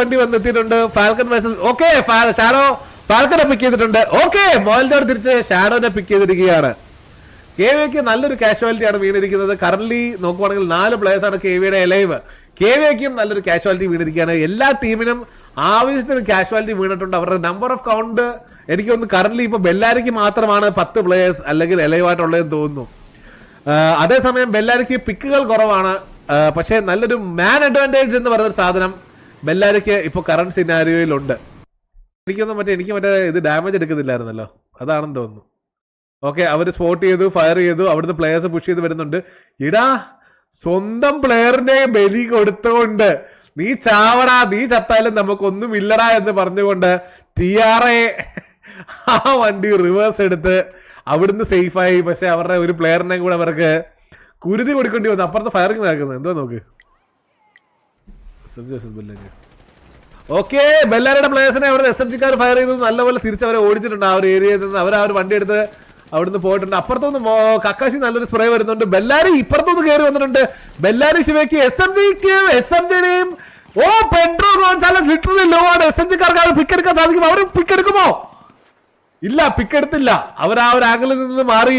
വണ്ടി വന്നെത്തിയിട്ടുണ്ട്. ഫാൽക്കൺ വേഴ്സസ് ഷാഡോ ഫാൽക്കനെ പിക്ക് ചെയ്തിട്ടുണ്ട്. മോയൽ ജോർഡൻ തിരിച്ച് ഷാഡോനെ പിക്ക് ചെയ്തിരിക്കുകയാണ്. KVAക്ക് നല്ലൊരു കാഷ്വാലിറ്റിയാണ് വീണിരിക്കുന്നത്. കറന്റ് നോക്കുവാണെങ്കിൽ 4 പ്ലേയേഴ്സാണ് KVAയുടെ എലൈവ്. KVAക്കും നല്ലൊരു കാഷ്വാലിറ്റി വീണിരിക്കുകയാണ്. എല്ലാ ടീമിനും ആവശ്യത്തിന് കാഷ്വാലിറ്റി വീണിട്ടുണ്ട്. അവരുടെ നമ്പർ ഓഫ് കൗണ്ട് എനിക്കൊന്ന് കറന്റ് ഇപ്പൊ ബെല്ലാരിക്ക് മാത്രമാണ് 10 പ്ലേയേഴ്സ് അല്ലെങ്കിൽ എലൈവായിട്ടുള്ളതെന്ന് തോന്നുന്നു. അതേസമയം ബെല്ലാരിക്ക് പിക്കുകൾ കുറവാണ്. പക്ഷേ നല്ലൊരു മാൻ അഡ്വാൻറ്റേജ് എന്ന് പറയുന്ന സാധനം ബെല്ലാരിക്ക് ഇപ്പൊ കറന്റ് സിനാരിയോയിലുണ്ട്. എനിക്ക് മറ്റേ ഇത് ഡാമേജ് എടുക്കുന്നില്ലായിരുന്നല്ലോ, അതാണെന്ന് തോന്നുന്നു. അവര് സ്പോട്ട് ചെയ്തു, ഫയർ ചെയ്തു, അവിടുന്ന് പ്ലേയേഴ്സ് പുഷ് ചെയ്ത് വരുന്നുണ്ട്. സ്വന്തം പ്ലെയറിനെ ബലി കൊടുത്തുകൊണ്ട് നീ ചാവടാ, നീ ചത്താലും നമുക്കൊന്നും ഇല്ലടാ എന്ന് പറഞ്ഞുകൊണ്ട് TRA ആ വണ്ടി റിവേഴ്സ് എടുത്ത് അവിടുന്ന് സേഫായി. പക്ഷെ അവരുടെ ഒരു പ്ലെയറിനെ കൂടെ അവർക്ക് കുരുതി കൊടുക്കേണ്ടി വന്നു. അപ്പുറത്ത് ഫയറിങ് നടക്കുന്നത് എന്തോ നോക്ക്. ബെല്ലാരിയുടെ പ്ലേയേഴ്സിനെ അവിടെ SMGക്കാർ ഫയർ ചെയ്തു. നല്ലപോലെ തിരിച്ചവരെ ഓടിച്ചിട്ടുണ്ട്. ആ ഒരു ഏരിയയിൽ നിന്ന് അവർ ആ ഒരു വണ്ടി എടുത്ത് അവിടുന്ന് പോയിട്ടുണ്ട്. അപ്പുറത്തുനിന്ന് കക്കാശി നല്ലൊരു സ്പ്രേ വരുന്നുണ്ട്. ബെല്ലാരി ഇപ്പുറത്തുനിന്ന് കയറി വന്നിട്ടുണ്ട്. ബെല്ലാരി ശിവയ്ക്ക് SMGയുടെയും പെഡ്രോ ഗോൺസാലസ് ലിറ്ററലി ലോ ആണ്. SMGക്കാർക്ക് അത് പിക്ക് എടുക്കാൻ സാധിക്കും. അവർ പിക്ക് എടുക്കുമോ? ഇല്ല, പിക്ക് എടുത്തില്ല. അവർ ആ ഒരു ആംഗിളിൽ നിന്ന് മാറി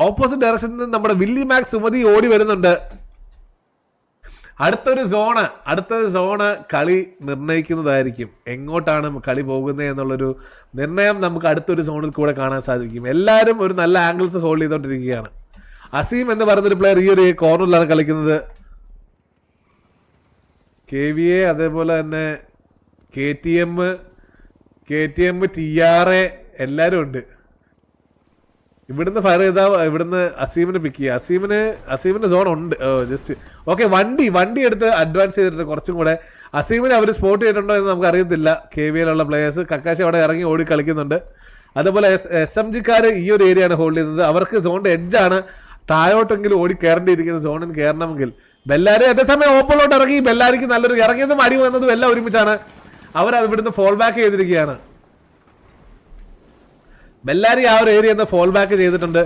ഓപ്പോസിറ്റ് ഡയറക്ഷനിൽ നിന്ന് നമ്മുടെ വില്ലി മാക്സ് സുമതി ഓടി വരുന്നുണ്ട്. അടുത്തൊരു സോണ് കളി നിർണ്ണയിക്കുന്നതായിരിക്കും. എങ്ങോട്ടാണ് കളി പോകുന്നത് എന്നുള്ളൊരു നിർണയം നമുക്ക് അടുത്തൊരു സോണിൽ കൂടെ കാണാൻ സാധിക്കും. എല്ലാവരും ഒരു നല്ല ആംഗിൾസ് ഹോൾഡ് ചെയ്തുകൊണ്ടിരിക്കുകയാണ്. അസീം എന്ന് പറയുന്നൊരു പ്ലെയർ ഈ ഒരു കോർണറിലാണ് കളിക്കുന്നത്. KVA അതേപോലെ തന്നെ KTM TRA എല്ലാവരും ഉണ്ട്. ഇവിടുന്ന് ഫയർ ചെയ്താൽ ഇവിടുന്ന് അസീമിനെ പിക്ക് ചെയ്യുക. അസീമിന് സോൺ ഉണ്ട് ജസ്റ്റ്. വണ്ടി എടുത്ത് അഡ്വാൻസ് ചെയ്തിട്ടുണ്ട് കുറച്ചും കൂടെ. അസീമിനെ അവർ സ്പോട്ട് ചെയ്തിട്ടുണ്ടോ എന്ന് നമുക്ക് അറിയത്തില്ല. KVAയിലുള്ള പ്ലേയേഴ്സ് കക്കാശി അവിടെ ഇറങ്ങി ഓടി കളിക്കുന്നുണ്ട്. അതുപോലെ SMGക്കാർ ഈ ഒരു ഏരിയയാണ് ഹോൾഡ് ചെയ്യുന്നത്. അവർക്ക് സോണിന്റെ എഡ്ജാണ്. താഴോട്ടെങ്കിലും ഓടി കയറേണ്ടിയിരിക്കുന്ന സോണിൽ കയറണമെങ്കിൽ. ബെല്ലാരി അതേസമയം ഓപ്പണിലോട്ട് ഇറങ്ങി. ബെല്ലാരിക്ക് നല്ലൊരു ഇറങ്ങിയതും അടി വന്നതും എല്ലാം ഒരുമിച്ചാണ്. അവരത് ഇവിടുന്ന് ഫോൾ ബാക്ക് ചെയ്തിരിക്കുകയാണ്. ബെല്ലാരി ആ ഒരു ഏരിയ ഫോൾ ബാക്ക് ചെയ്തിട്ടുണ്ട്.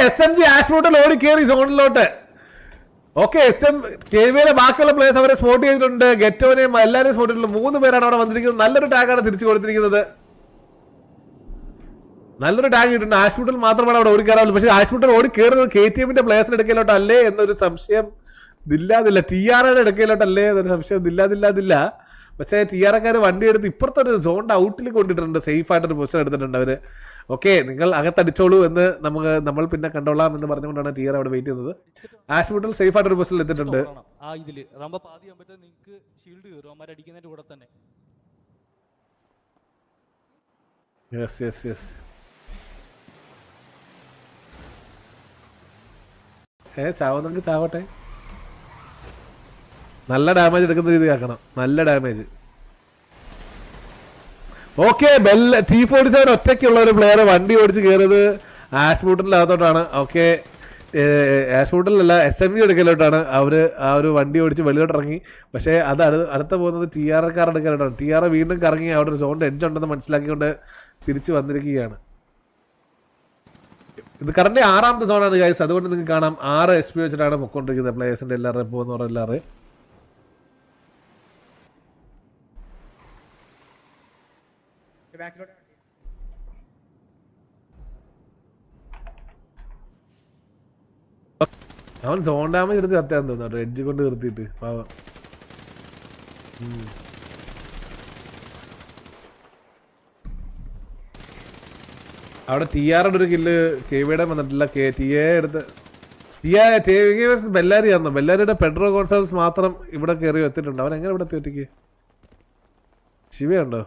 SMG ആഷ്റൂട്ടിൽ ഓടി കയറി സോണിലോട്ട്. KVAയിലെ ബാക്കിയുള്ള പ്ലേയേഴ്സ് അവരെ സ്പോട്ട് ചെയ്തിട്ടുണ്ട്. ഗെറ്റോനെയും എല്ലാവരെയും സ്പോട്ട് ചെയ്തിട്ടുണ്ട്. 3 പേരാണ് അവിടെ വന്നിരിക്കുന്നത്. നല്ലൊരു ടാഗാണ് തിരിച്ചു കൊടുത്തിരിക്കുന്നത്. നല്ലൊരു ടാഗ് കിട്ടുന്നുണ്ട്. ആഷ്റൂട്ടിൽ മാത്രമാണ് അവിടെ ഓടി കയറാവുള്ളൂ. പക്ഷേ ആഷ്റൂട്ടിൽ ഓടി കയറുന്നത് KTMന്റെ പ്ലേയേഴ്സിന്റെ ഇടയ്ക്കിലോട്ട് അല്ലേ എന്നൊരു സംശയം ഇല്ലാതില്ല. TRAയുടെ ഇടയ്ക്കിലോട്ടല്ലേ എന്നൊരു സംശയം ഇല്ലാതില്ല. പക്ഷേ TRAക്കാർ വണ്ടി എടുത്ത് ഇപ്പുറത്തൊരു സോണിന്റെ ഔട്ടിൽ കൊണ്ടിട്ടുണ്ട്. സേഫ് ആയിട്ടൊരു പൊസിഷൻ എടുത്തിട്ടുണ്ട് അവര്. നിങ്ങൾ അകത്തടിച്ചോളൂ എന്ന് നമ്മൾ പിന്നെ കണ്ടോളാം എന്ന് പറഞ്ഞുകൊണ്ടാണ് TRA അവിടെ വെയിറ്റ് ചെയ്യുന്നത്. ആഷ്മുട്ടിൽ സേഫ് ആയിട്ടൊരു പൊസിഷനിൽ എത്തിയിട്ടുണ്ട്. ചാവുന്നെങ്കിൽ ചാവട്ടെ. നല്ല ഡാമേജ് എടുക്കുന്ന രീതി ആക്കണം. നല്ല ഡാമേജ്. T47 ഒറ്റയ്ക്കുള്ള ഒരു പ്ലെയർ വണ്ടി ഓടിച്ച് കയറിയത് ആഷ്ബൂട്ടിന്റെ അകത്തോട്ടാണ്. ആഷ്ബൂട്ടിലല്ല, SMG എടുക്കലോട്ടാണ്. അവര് ആ ഒരു വണ്ടി ഓടിച്ച് വെളിയോട്ട് ഇറങ്ങി. പക്ഷേ അത് അടുത്ത പോകുന്നത് TRAക്കാർ എടുക്കലോട്ടാണ്. TRA വീണ്ടും കറങ്ങി അവിടെ ഒരു സോണിന്റെ എഡ്ജ് ഉണ്ടെന്ന് മനസ്സിലാക്കിക്കൊണ്ട് തിരിച്ചു വന്നിരിക്കുകയാണ്. ഇത് കറന്റ് 6ാമത്തെ സോണാണ് ഗൈസ്. അതുകൊണ്ട് നിങ്ങൾക്ക് കാണാം 6 SP വെച്ചിട്ടാണ് പൊക്കോണ്ടിരിക്കുന്നത് പ്ലേയേഴ്സിന്റെ എല്ലാവരും പോകുന്ന പറഞ്ഞ എല്ലാവരും. അവൻ സോൺ ഡാമേജ് എടുത്ത് കത്താൻ തോന്നുന്നു, എഡ്ജ് കൊണ്ട് നിർത്തിയിട്ട് പാവം. അവിടെ TR ഒരു കില്ല് KVയുടെ വന്നിട്ടില്ല. TA എടുത്ത് ബെല്ലാരി ആയിരുന്നു. ബെല്ലാരിയുടെ പെഡ്രോ ഗോൺസാൽസ് മാത്രം ഇവിടെ കയറി എത്തിയിട്ടുണ്ട്. അവൻ എങ്ങനെ ഇവിടെ എത്തി ഒറ്റയ്ക്ക്? ശിവയുണ്ടോ?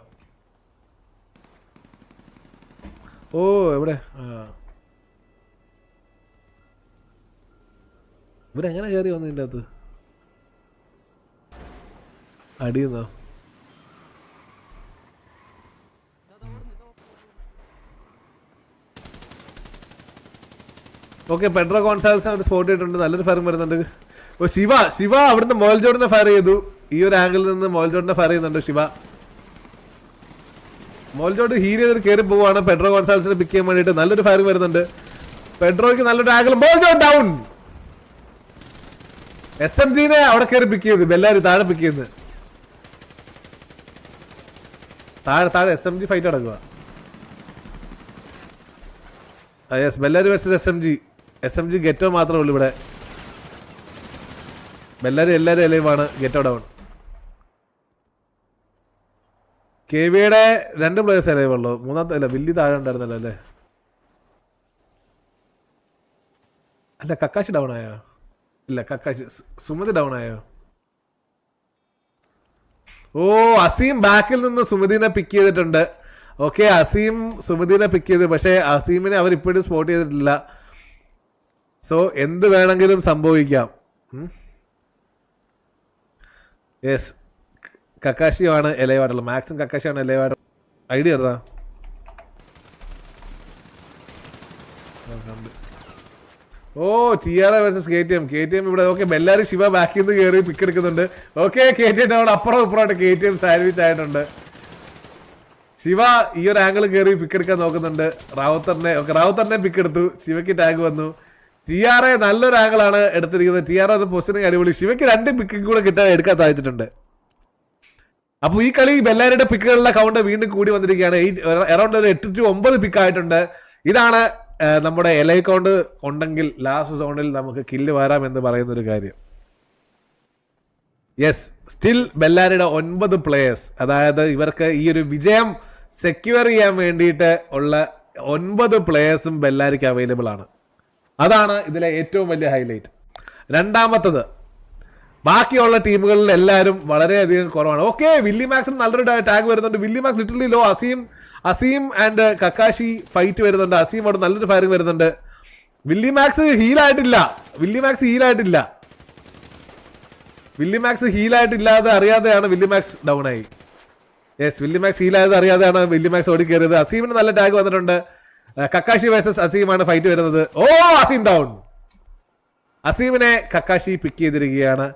ഓ എവിടെ? ഇവരെങ്ങനെ കയറി വന്നു ഇതിൻ്റെ അകത്ത്? അടിയുന്നോ? ഓക്കെ, പെഡ്രോ ഗോൺസാൽസ് അവിടെ സ്പോട്ട് ചെയ്തിട്ടുണ്ട്. നല്ലൊരു ഫയർ വരുന്നുണ്ട്. ഓ ശിവ അവിടുന്ന് മോൽ ജോർഡിനെ ഫയർ ചെയ്തു. ഈ ഒരു ആംഗിളിൽ നിന്ന് മോൽ ജോർഡിനെ ഫയർ ചെയ്യുന്നുണ്ട് ശിവ. മോൽ ജോർഡ് ഹീൽ ചെയ്ത് കയറി പോവാണ് പെഡ്രോ ഗോൺസാൽസിനെ പിക്ക് ചെയ്യാൻ വേണ്ടിയിട്ട്. നല്ലൊരു ഫയർ വരുന്നുണ്ട്. പെഡ്രോയ്ക്ക് നല്ലൊരു ആംഗിൾ. മോൽ ജോർഡ് ഡൗൺ. SMGനെ അവിടെ കയറി പിക്ക് ചെയ്തു. ബെല്ലാരി താഴെ പിക്ക് ചെയ്യുന്നത്. താഴെ SMG ഫൈറ്റ് നടക്കുക. യെസ്, ബെല്ലാരി വേഴ്സസ് SMG ഗെറ്റോ മാത്രമേ ഉള്ളൂ ഇവിടെ. ബെല്ലാരി എല്ലാവരും എലൈവാണ്. ഗെറ്റോ ഡൗൺ. KVയുടെ 2 പ്ലേയേഴ്സ് എലൈവ് ഉള്ളൂ. മൂന്നാമത്തെ അല്ല, വില്ലി താഴെ ഉണ്ടായിരുന്നല്ലോ അല്ലേ? അല്ല, കക്കാശി ഡൗൺ ആയോ? ഇല്ല, സുമതി ഡൗൺ ആയോ? ഓ, അസീം ബാക്കിൽ നിന്ന് സുമതിനെ പിക്ക് ചെയ്തിട്ടുണ്ട്. ഓക്കെ, അസീം സുമതിനെ പിക്ക് ചെയ്തു. പക്ഷേ അസീമിനെ അവർ ഇപ്പോഴും സ്പോട്ട് ചെയ്തിട്ടില്ല. സോ എന്ത് വേണമെങ്കിലും സംഭവിക്കാം. യെസ്, കക്കാശിയാണ് എലൈവായിട്ടുള്ളത്. മാക്സും കക്കാശിയാണ് എലൈവായിട്ട്. ഐഡിയ അറിയാം. ഓ, TR വേഴ്സസ് KTM ഇവിടെ. ഓക്കെ, ബെല്ലാരി ശിവ ബാക്കിൽ നിന്ന് കയറി പിക്ക് എടുക്കുന്നുണ്ട്. ഓക്കെ, KTM അവിടെ അപ്പുറം ഇപ്പുറമായിട്ട് KTM സാൻഡ്വിച്ച് ആയിട്ടുണ്ട്. ശിവ ഈ ഒരു ആംഗിൾ കയറി പിക്ക് എടുക്കാൻ നോക്കുന്നുണ്ട്. റാവുത്തറിനെ പിക്ക് എടുത്തു. ശിവയ്ക്ക് ടാഗ് വന്നു. TR നല്ലൊരു ആംഗിളാണ് എടുത്തിരിക്കുന്നത്. TR അത് പൊസിഷനിങ് അടിപൊളി. ശിവയ്ക്ക് 2 പിക്കും കൂടെ എടുക്കാൻ സാധിച്ചിട്ടുണ്ട്. അപ്പോൾ ഈ കളി ബെല്ലാരിയുടെ പിക്കുകളുടെ കൗണ്ട് വീണ്ടും കൂടി വന്നിരിക്കുകയാണ്. അറൗണ്ട് ഒരു 8 to 9 പിക്ക് ആയിട്ടുണ്ട്. ഇതാണ് നമ്മുടെ LA കൗണ്ട് ഉണ്ടെങ്കിൽ ലാസ്റ്റ് സോണിൽ നമുക്ക് കില്ല് വരാം എന്ന് പറയുന്ന ഒരു കാര്യം. യെസ്, സ്റ്റിൽ ബെല്ലാരിയുടെ 9 പ്ലേയേഴ്സ്, അതായത് ഇവർക്ക് ഈ ഒരു വിജയം സെക്യൂർ ചെയ്യാൻ വേണ്ടിയിട്ട് ഉള്ള 9 പ്ലേയേഴ്സും ബെല്ലാരിക്ക് അവൈലബിൾ ആണ്. അതാണ് ഇതിലെ ഏറ്റവും വലിയ ഹൈലൈറ്റ്. രണ്ടാമത്തത്, ബാക്കിയുള്ള ടീമുകളിൽ എല്ലാവരും വളരെയധികം കുറവാണ്. ഓക്കെ, വില്ലി മാക്സും നല്ലൊരു ടാഗ് വരുന്നുണ്ട്. Willy Max literally low. Azeem and Kakashi fight വരുന്നുണ്ട്. അസീം അവിടെ നല്ലൊരു ഫയറിംഗ് വരുന്നുണ്ട്. വില്ലി മാക്സ് ഹീലായിട്ടില്ല. വില്ലി മാക്സ് ഹീലായിട്ടില്ലാതെ അറിയാതെയാണ് വില്ലി മാക്സ് ഡൗൺ ആയി. യെസ്, വില്ലി മാക്സ് ഹീലായത് അറിയാതെയാണ് വില്ലി മാക്സ് ഓടി കയറിയത്. അസീമിന് നല്ല ടാഗ് വന്നിട്ടുണ്ട്. കക്കാശി വേഴ്സസ് അസീമാണ് ഫൈറ്റ് വരുന്നത്. ഓ, അസീം ഡൗൺ. അസീമിനെ കക്കാശി പിക്ക് ചെയ്തിരിക്കുകയാണ്.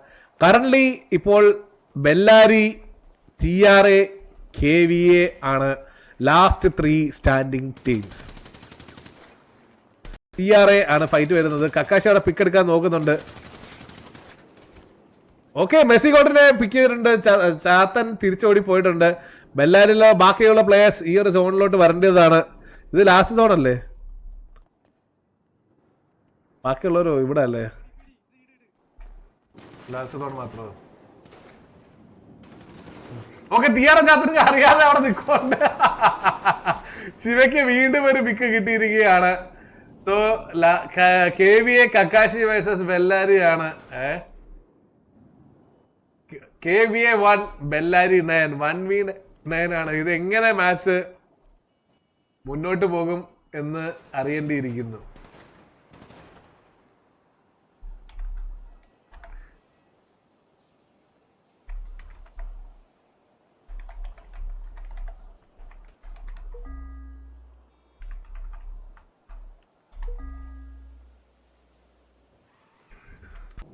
കറന്റ്ലി ഇപ്പോൾ ബെല്ലാരി, TR, KVA ആണ് ലാസ്റ്റ് 3 സ്റ്റാൻഡിംഗ് ടീംസ്. TR ആണ് ഫൈറ്റ് വരുന്നത്. കക്കാശി അവിടെ പിക്ക് എടുക്കാൻ നോക്കുന്നുണ്ട്. ഓക്കെ, മെസ്സി കോട്ടിനെ പിക്ക് ചെയ്തിട്ടുണ്ട്. ചാത്തൻ തിരിച്ചോടി പോയിട്ടുണ്ട്. ബെല്ലാരിയിലെ ബാക്കിയുള്ള പ്ലേയേഴ്സ് ഈ ഒരു സോണിലോട്ട് വരേണ്ടതാണ്. ഇത് ലാസ്റ്റ് സോണല്ലേ? ബാക്കിയുള്ളവരോ ഇവിടെ അല്ലേ? ലാസ്റ്റ് സോൺ മാത്രമോ? ഓക്കെ, TR ചാത്തന് അറിയാതെ അവിടെ നിൽക്കുന്നുണ്ട്. ശിവയ്ക്ക് വീണ്ടും ഒരു പിക്ക് കിട്ടിയിരിക്കുകയാണ്. So KVA Kakashi versus Bellary ആണ്. KVA 1 ബെല്ലാരി 9 1v9 ആണ്. ഇത് എങ്ങനെ മാച്ച് മുന്നോട്ട് പോകും എന്ന് അറിയേണ്ടിയിരിക്കുന്നു.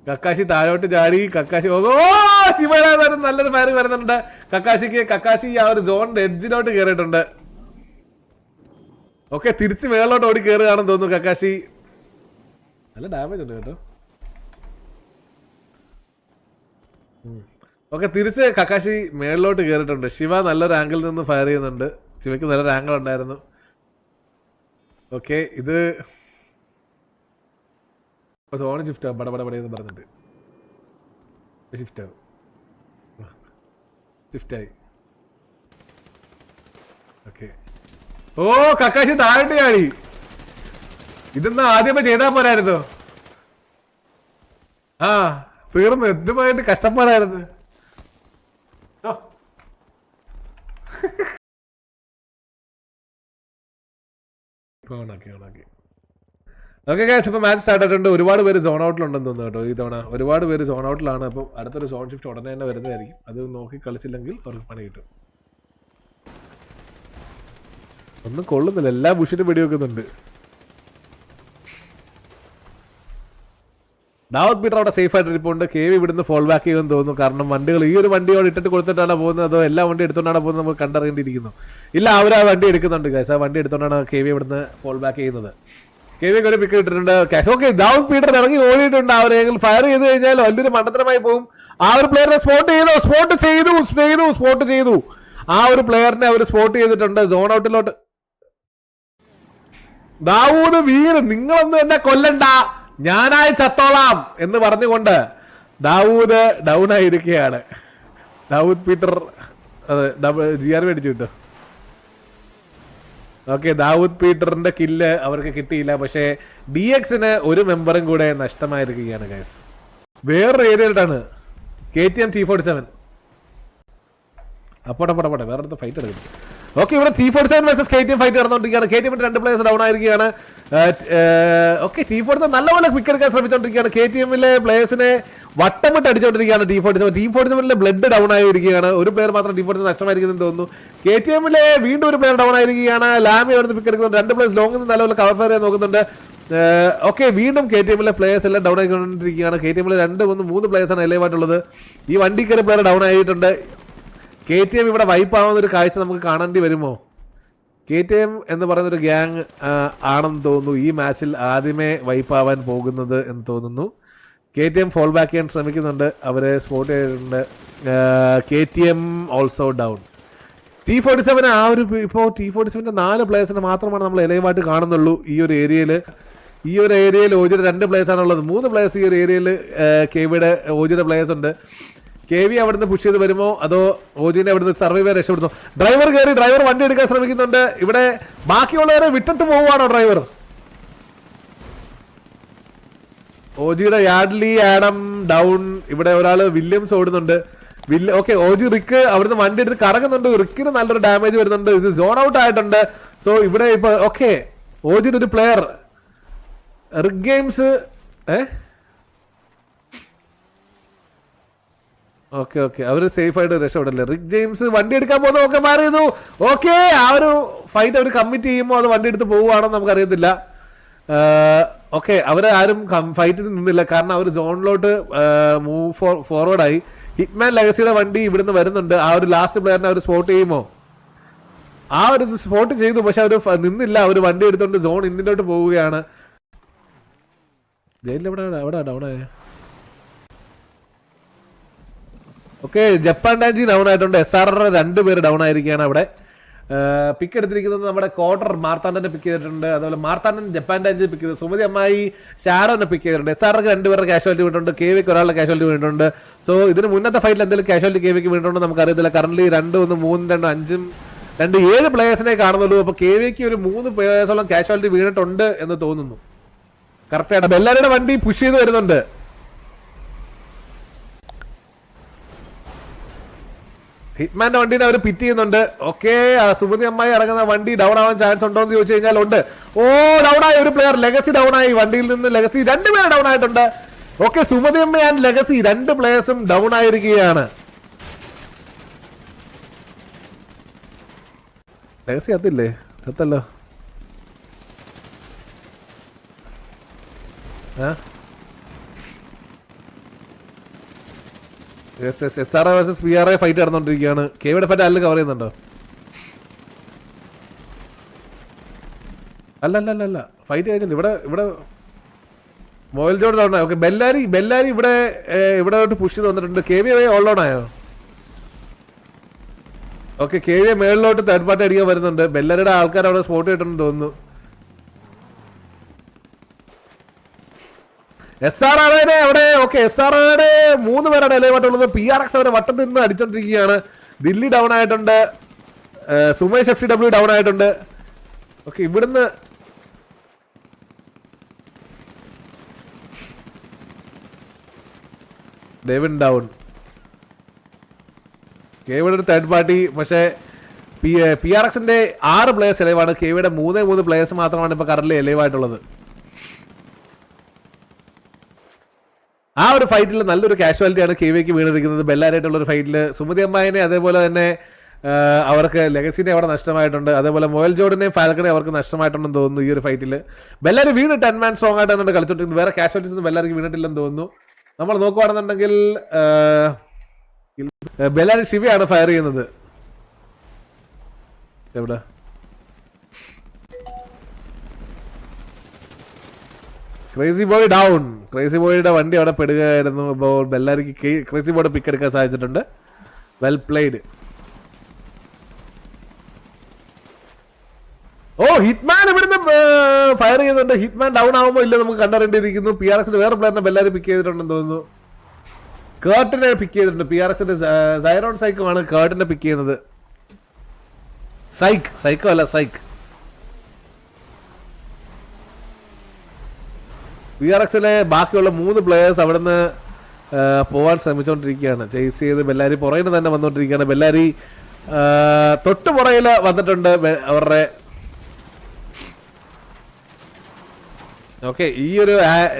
കക്കാശി താഴോട്ട് ചാടി. കക്കാശി ശിവരാജൻ നല്ലൊരു ഫയർ വരുന്നുണ്ട്. കക്കാശി ആ ഒരു സോണിന്റെ എഡ്ജിലോട്ട് കയറിയിട്ടുണ്ട്. ഓക്കെ തിരിച്ച് മേളിലോട്ട് ഓടി കയറുകയാണെന്ന് തോന്നുന്നു കക്കാശി. നല്ല ഡാമേജ് ഉണ്ട് കേട്ടോ. ഓക്കെ തിരിച്ച് കക്കാശി മേളിലോട്ട് കയറിയിട്ടുണ്ട്. ശിവ നല്ലൊരു ആംഗിളിൽ നിന്ന് ഫയർ ചെയ്യുന്നുണ്ട്. ശിവയ്ക്ക് നല്ലൊരു ആംഗിൾ ഉണ്ടായിരുന്നു. ഓക്കെ ഇത് സോൺ ഷിഫ്റ്റ് ആവും. പടപടപടയെന്ന് പറഞ്ഞിട്ട് ഷിഫ്റ്റ് ആവും. ഷിഫ്റ്റായി. ഓക്കെ ഓ കക്കാശി താഴോട്ട് ചാടി. ഇതെന്നാ ആദ്യമേ ചെയ്താൽ പോരായിരുന്നോ? ആ തീർന്നു. എന്തുമായിട്ട് കഷ്ടപ്പാടായിരുന്നു. ഓക്കെ ഗൈസ്, ഇപ്പൊ മാച്ച് സ്റ്റാർട്ട് ആയിട്ടുണ്ട്. ഒരുപാട് പേര് സോൺ ഔട്ടിലുണ്ടെന്ന് തോന്നുന്നു കേട്ടോ. ഈ തവണ ഒരുപാട് പേര് സോൺ ഔട്ടിലാണ്. അപ്പം അടുത്തൊരു സോൺ ഷിഫ്റ്റ് ഉടനെ തന്നെ വരുന്നതായിരിക്കും. അത് നോക്കി കളിച്ചില്ലെങ്കിൽ അവർക്ക് പണി കിട്ടും. ഒന്നും കൊള്ളുന്നില്ല, എല്ലാ ബുഷിനും വെടിവെക്കുന്നുണ്ട്. ദാവൂദ് പീറ്റർ അവിടെ സേഫ് ആയിട്ട് ഇരിപ്പുണ്ട്. KV ഇവിടുന്ന് ഫോൾ ബാക്ക് ചെയ്യുമെന്ന് തോന്നുന്നു. കാരണം വണ്ടികൾ ഈ ഒരു വണ്ടിയോട് ഇട്ടിട്ട് കൊടുത്തിട്ടാണ് പോകുന്നത്, അതോ എല്ലാ വണ്ടി എടുത്തുകൊണ്ടാണ് പോകുന്നത് നമുക്ക് കണ്ടറിയേണ്ടിയിരിക്കുന്നു. ഇല്ല, അവർ ആ വണ്ടി എടുക്കുന്നുണ്ട് ഗൈസ്. ആ വണ്ടി എടുത്തുകൊണ്ടാണ് KV ഇവിടുന്ന് ഫോൾ ബാക്ക് ചെയ്യുന്നത്. KV ഒരു പിക്ക് ഇട്ടിട്ടുണ്ട്. ഓക്കെ ദാവൂദ് പീറ്റർ ഇറങ്ങി ഓടിയിട്ടുണ്ട്. അവരെങ്കിൽ ഫയർ ചെയ്ത് കഴിഞ്ഞാൽ വലിയൊരു മണ്ടത്തരമായി പോകും. ആ ഒരു പ്ലെയറിനെ സ്പോട്ട് ചെയ്തു. ആ ഒരു പ്ലെയറിനെ അവർ സ്പോട്ട് ചെയ്തിട്ടുണ്ട്. സോൺ ഔട്ടിലോട്ട് ദാവൂദ് വീട് നിങ്ങളൊന്നും എന്നെ കൊല്ലണ്ട, ഞാനായി ചത്തോളാം എന്ന് പറഞ്ഞുകൊണ്ട് ദാവൂദ് ഡൗൺ ആയിരിക്കുകയാണ്. ദാവൂദ് പീറ്റർ GRV അടിച്ചു കിട്ടും. ഓക്കെ ദാവൂദ് പീറ്ററിന്റെ കില്ല് അവർക്ക് കിട്ടിയില്ല. പക്ഷേ DXന് ഒരു മെമ്പറും കൂടെ നഷ്ടമായിരിക്കുകയാണ് ഗൈസ്. വേറൊരു ഏരിയയിലാണ് KTM T47. അപ്പോട്ടെ വേറെ അടുത്ത് ഫൈറ്റ് എടുക്കുന്നു. ഓക്കെ ഇവിടെ T47 വേഴ്സസ് KTM ഫൈറ്റ് നടന്നുകൊണ്ടിരിക്കുകയാണ്. KTM 2 പ്ലേയേഴ്സ് ഡൗൺ ആയിരിക്കുകയാണ്. ഓക്കെ T47 നല്ലപോലെ പിക്ക് എടുക്കാൻ ശ്രമിച്ചുകൊണ്ടിരിക്കുകയാണ്. KTMലെ പ്ലേയേഴ്സിനെ വട്ടമിട്ട് അടിച്ചുകൊണ്ടിരിക്കുകയാണ് T47 ബ്ലഡ് ഡൗൺ ആയിരിക്കുകയാണ്. ഒരു പ്ലെയർ മാത്രം T47 നഷ്ടമായിരിക്കുന്നെന്ന് തോന്നുന്നു. KTMലെ വീണ്ടും ഒരു പ്ലെയർ ഡൗൺ ആയിരിക്കുകയാണ്. ലാമി അവിടുന്ന് പിക്ക് എടുക്കുന്നുണ്ട്. 2 പ്ലേയേഴ്സ് ലോങ്ങിൽ നിന്ന് നല്ലപോലെ കവർ ഫയർ ചെയ്യാൻ നോക്കുന്നുണ്ട്. ഓക്കെ വീണ്ടും KTMലെ പ്ലേയേഴ്സ് എല്ലാം ഡൗൺ ആയിക്കൊണ്ടിരിക്കുകയാണ്. KTMലെ 3 പ്ലേയേഴ്സാണ് എലൈവായിട്ടുള്ളത്. ഈ വണ്ടി കയറി പ്ലെയർ ഡൗൺ ആയിട്ടുണ്ട്. KTM ഇവിടെ വൈപ്പ് ആവുന്ന ഒരു കാഴ്ച നമുക്ക് കാണേണ്ടി വരുമോ? KTM എന്ന് പറയുന്നൊരു ഗ്യാങ് ആണെന്ന് തോന്നുന്നു ഈ മാച്ചിൽ ആദ്യമേ വൈപ്പ് ആവാൻ പോകുന്നത് എന്ന് തോന്നുന്നു. KTM ഫോൾ ബാക്ക് ചെയ്യാൻ ശ്രമിക്കുന്നുണ്ട്. അവരെ സ്പോട്ട് ചെയ്തിട്ടുണ്ട്. KTM also down. T47 ആ ഒരു ഇപ്പോൾ T47ന്റെ 4 പ്ലേയേഴ്സിനെ മാത്രമാണ് നമ്മൾ എലൈവായിട്ട് കാണുന്നുള്ളൂ ഈ ഒരു ഏരിയയിൽ. OGയുടെ 2 പ്ലേയേഴ്സാണ് ഉള്ളത്. 3 പ്ലേയേഴ്സ് ഈ ഒരു ഏരിയയിൽ KVയുടെ OGയുടെ പ്ലേയേഴ്സ് ഉണ്ട്. KV അവിടുന്ന് പുഷ് ചെയ്ത് വരുമോ അതോ OGനെ അവിടുന്ന് സർവൈവ് ചെയ്യാൻ രക്ഷപ്പെടുന്നു? ഡ്രൈവർ വണ്ടി എടുക്കാൻ ശ്രമിക്കുന്നുണ്ട്. ഇവിടെ ബാക്കിയുള്ളവരെ വിട്ടിട്ട് പോവുകയാണോ ഡ്രൈവർ? OGയുടെ യാഡ്ലി ആഡം ഡൗൺ. ഇവിടെ ഒരാൾ വില്യംസ് ഓടുന്നുണ്ട്. ഓക്കെ OG റിക്ക് അവിടുന്ന് വണ്ടി എടുത്ത് കറങ്ങുന്നുണ്ട്. റിക്കിന് നല്ലൊരു ഡാമേജ് വരുന്നുണ്ട്. ഇത് സോൺ ഔട്ട് ആയിട്ടുണ്ട്. സോ ഇവിടെ ഇപ്പൊ ഓക്കെ OGയുടെ ഒരു പ്ലെയർ റിക്ക് ഗെയിംസ് ഓക്കെ അവര് സേഫ് ആയിട്ട് രക്ഷപ്പെടല്ലേ. റിക്ക് ജെയിംസ് വണ്ടി എടുക്കാൻ പോകുന്ന ഒക്കെ മാറി ചെയ്തു. ഓക്കെ ആ ഒരു ഫൈറ്റ് അവർ കമ്മിറ്റ് ചെയ്യുമ്പോൾ അത് വണ്ടി എടുത്ത് പോവുകയാണോ നമുക്കറിയത്തില്ല. ഓക്കെ അവര് ആരും ഫൈറ്റിൽ നിന്നില്ല. കാരണം അവർ സോണിലോട്ട് മൂവ് ഫോർവേഡായി. ഹിറ്റ്മാൻ ലെഗസിയുടെ വണ്ടി ഇവിടുന്ന് വരുന്നുണ്ട്. ആ ഒരു ലാസ്റ്റ് പ്ലെയറിനെ അവർ സ്പോട്ട് ചെയ്യുമോ? ആ ഒരു സ്പോട്ട് ചെയ്തു, പക്ഷെ അവർ നിന്നില്ല. അവർ വണ്ടി എടുത്തുകൊണ്ട് സോൺ ഇന്നിലോട്ട് പോവുകയാണ്. ജയിലിൽ എവിടെ ഡൗൺ ആയ? ഓക്കെ ജപ്പാൻ ടാഞ്ചി ഡൗൺ ആയിട്ടുണ്ട്. SRR 2 പേര് ഡൗൺ ആയിരിക്കുകയാണ്. അവിടെ പിക്ക് എടുത്തിരിക്കുന്നത് നമ്മുടെ ക്വാർട്ടർ മാർത്താണ്ഡനെ പിക്ക് ചെയ്തിട്ടുണ്ട്. അതുപോലെ മാർത്താണ്ഡൻ ജപ്പാൻ ടാഞ്ചി പിക്ക് ചെയ്തു. സുമതി അമ്മായി ഷാരോനെ പിക്ക് ചെയ്തിട്ടുണ്ട്. SRRക്ക് 2 പേരുടെ കാഷ്വാലിറ്റി വീണിട്ടുണ്ട്. KVക്ക് ഒരാളുടെ കാഷ്വാലിറ്റി വീണിട്ടുണ്ട്. സോ ഇതിന് മുന്നത്തെ ഫൈറ്റിൽ എന്തെങ്കിലും കാഷ്വാലിറ്റി KVക്ക് വീണിട്ടുണ്ടോ നമുക്ക് അറിയത്തില്ല. കറന്റ് 2, 1, 3, 2, 5, 2, 7 പ്ലേയേഴ്സിനെ കാണുന്നുള്ളൂ. അപ്പൊ KVക്ക് ഒരു 3 പ്ലേയേഴ്സോളം കാഷ്വാലിറ്റി വീണിട്ടുണ്ട് എന്ന് തോന്നുന്നു. കറക്റ്റായിട്ട് ബെല്ലാരിയുടെ വണ്ടി പുഷ് ചെയ്ത് വരുന്നുണ്ട്. ഹിറ്റ്മാന്റെ വണ്ടീനെ അവർ പിറ്റ് ചെയ്യുന്നുണ്ട്. ഓക്കെ സുമതി അമ്മായി ഇറങ്ങുന്ന വണ്ടി ഡൗൺ ആവാൻ ചാൻസ് ഉണ്ടോ എന്ന് ചോദിച്ചു കഴിഞ്ഞാൽ ഉണ്ട്. ഓ ഡൗൺ ആയി ഒരു പ്ലെയർ. ലെഗസി ഡൗൺ ആയി. വണ്ടിയിൽ നിന്ന് ലെഗസി 2 പേര് ഡൗൺ ആയിട്ടുണ്ട്. ഓക്കെ സുമതി അമ്മ ആൻഡ് ലെഗസി 2 പ്ലേയേഴ്സും ഡൗൺ ആയിരിക്കുകയാണ്. ലെഗസി അതില്ലേ? സത്തല്ലോ. SRR വേഴ്സസ് PRA ഫൈറ്റ് നടന്നുകൊണ്ടിരിക്കുകയാണ്. KVയുടെ ഫൈറ്റ് ആരെങ്കിലും കവർ ചെയ്യുന്നുണ്ടോ? അല്ല ഫൈറ്റ് കഴിഞ്ഞില്ല. ഇവിടെ മോയിൽ ജോഡ് ഡൗൺ ആയി. ഓക്കെ, ബെല്ലാരി ഇവിടെ പുഷ് ചെയ്ത് വന്നിട്ടുണ്ട്. KV ഓൾ ഡൗൺ ആയോ? ഓക്കെ, KV മേളിലോട്ട് തേർഡ് പാർട്ടി അടിക്കാൻ വരുന്നുണ്ട്. ബെല്ലാരിയുടെ ആൾക്കാർ അവിടെ സ്പോട്ട് ചെയ്തിട്ടുണ്ടെന്ന് തോന്നുന്നു. SRR അവിടെ ഓക്കെ, SRR 3 പേരാണ് എലൈവായിട്ടുള്ളത്. PRX അവരെ വട്ടത്തിൽ നിന്ന് അടിച്ചോണ്ടിരിക്കുകയാണ്. ദില്ലി ഡൗൺ ആയിട്ടുണ്ട്. സുമേഷ് FTW ഡൗൺ ആയിട്ടുണ്ട്. ഓക്കെ, ഇവിടുന്ന് ഡേവിൻ ഡൗൺ. KVയുടെ ഒരു തേർഡ് പാർട്ടി. പക്ഷേ PRXന്റെ 6 പ്ലേയേഴ്സ് എലൈവാണ്. KVയുടെ 3 പ്ലേയേഴ്സ് മാത്രമാണ് ഇപ്പൊ കറന്റ് എലൈവായിട്ടുള്ളത്. ആ ഒരു ഫൈറ്റിൽ നല്ലൊരു കാഷ്വാലിറ്റിയാണ് KVക്ക് വീണിരിക്കുന്നത്. ബെല്ലാരായിട്ടുള്ള ഒരു ഫൈറ്റിൽ സുമതി അമ്മായിനെ അതേപോലെ തന്നെ അവർക്ക് ലെഗസിനെ അവിടെ നഷ്ടമായിട്ടുണ്ട്. അതേപോലെ മോയൽ ജോർഡിനെയും ഫാൽക്കനെ അവർക്ക് നഷ്ടമായിട്ടുണ്ടെന്ന് തോന്നുന്നു ഈ ഒരു ഫൈറ്റിൽ. ബെല്ലാരി വീണ് 10 മാൻ സ്ട്രോങ് ആയിട്ടാണ് കളിച്ചോണ്ടിരിക്കുന്നത്. വേറെ കാഷ്വാലിറ്റീസ് ഒന്നും ബെല്ലാരിക്ക് വീണിട്ടില്ലെന്ന് തോന്നുന്നു. നമ്മൾ നോക്കുവാണെന്നുണ്ടെങ്കിൽ ബെല്ലാരി ശിവയാണ് ഫയർ ചെയ്യുന്നത്. എവിടെ ക്രേസി ബോയ് ഡൗൺ. ക്രേസി ബോയുടെ വണ്ടി അവിടെ പെടുകയായിരുന്നു. ഇപ്പോൾ ബെല്ലാരിക്ക് ക്രേസി ബോയുടെ പിക്ക് എടുക്കാൻ സാധിച്ചിട്ടുണ്ട്. Well played. ഓ, ഹിറ്റ്മാൻ ഇവിടുന്ന് ഫയർ ചെയ്യുന്നുണ്ട്. ഹിറ്റ്മാൻ ഡൗൺ ആവുമ്പോൾ ഇല്ല നമുക്ക് കണ്ടറിയേണ്ടിയിരിക്കുന്നു. PRXന്റെ വേറെ പ്ലെയറിനെ ബെല്ലാരി പിക്ക് ചെയ്തിട്ടുണ്ടെന്ന് തോന്നുന്നു. കേർട്ടിനെ പിക്ക് ചെയ്തിട്ടുണ്ട്. PRXന്റെ സൈറോൺ സൈക്കുമാണ് കേർട്ടിനെ പിക്ക് ചെയ്യുന്നത്. സൈക്കോ അല്ല, സൈക്ക്. PRXലെ ബാക്കിയുള്ള 3 പ്ലേയേഴ്സ് അവിടുന്ന് പോവാൻ ശ്രമിച്ചുകൊണ്ടിരിക്കുകയാണ്. ചേസ് ചെയ്ത് ബെല്ലാരി പുറകിൽ തന്നെ വന്നുകൊണ്ടിരിക്കുകയാണ്. ബെല്ലാരി തൊട്ട് പുറകിൽ വന്നിട്ടുണ്ട് അവരുടെ. ഓക്കെ, ഈ ഒരു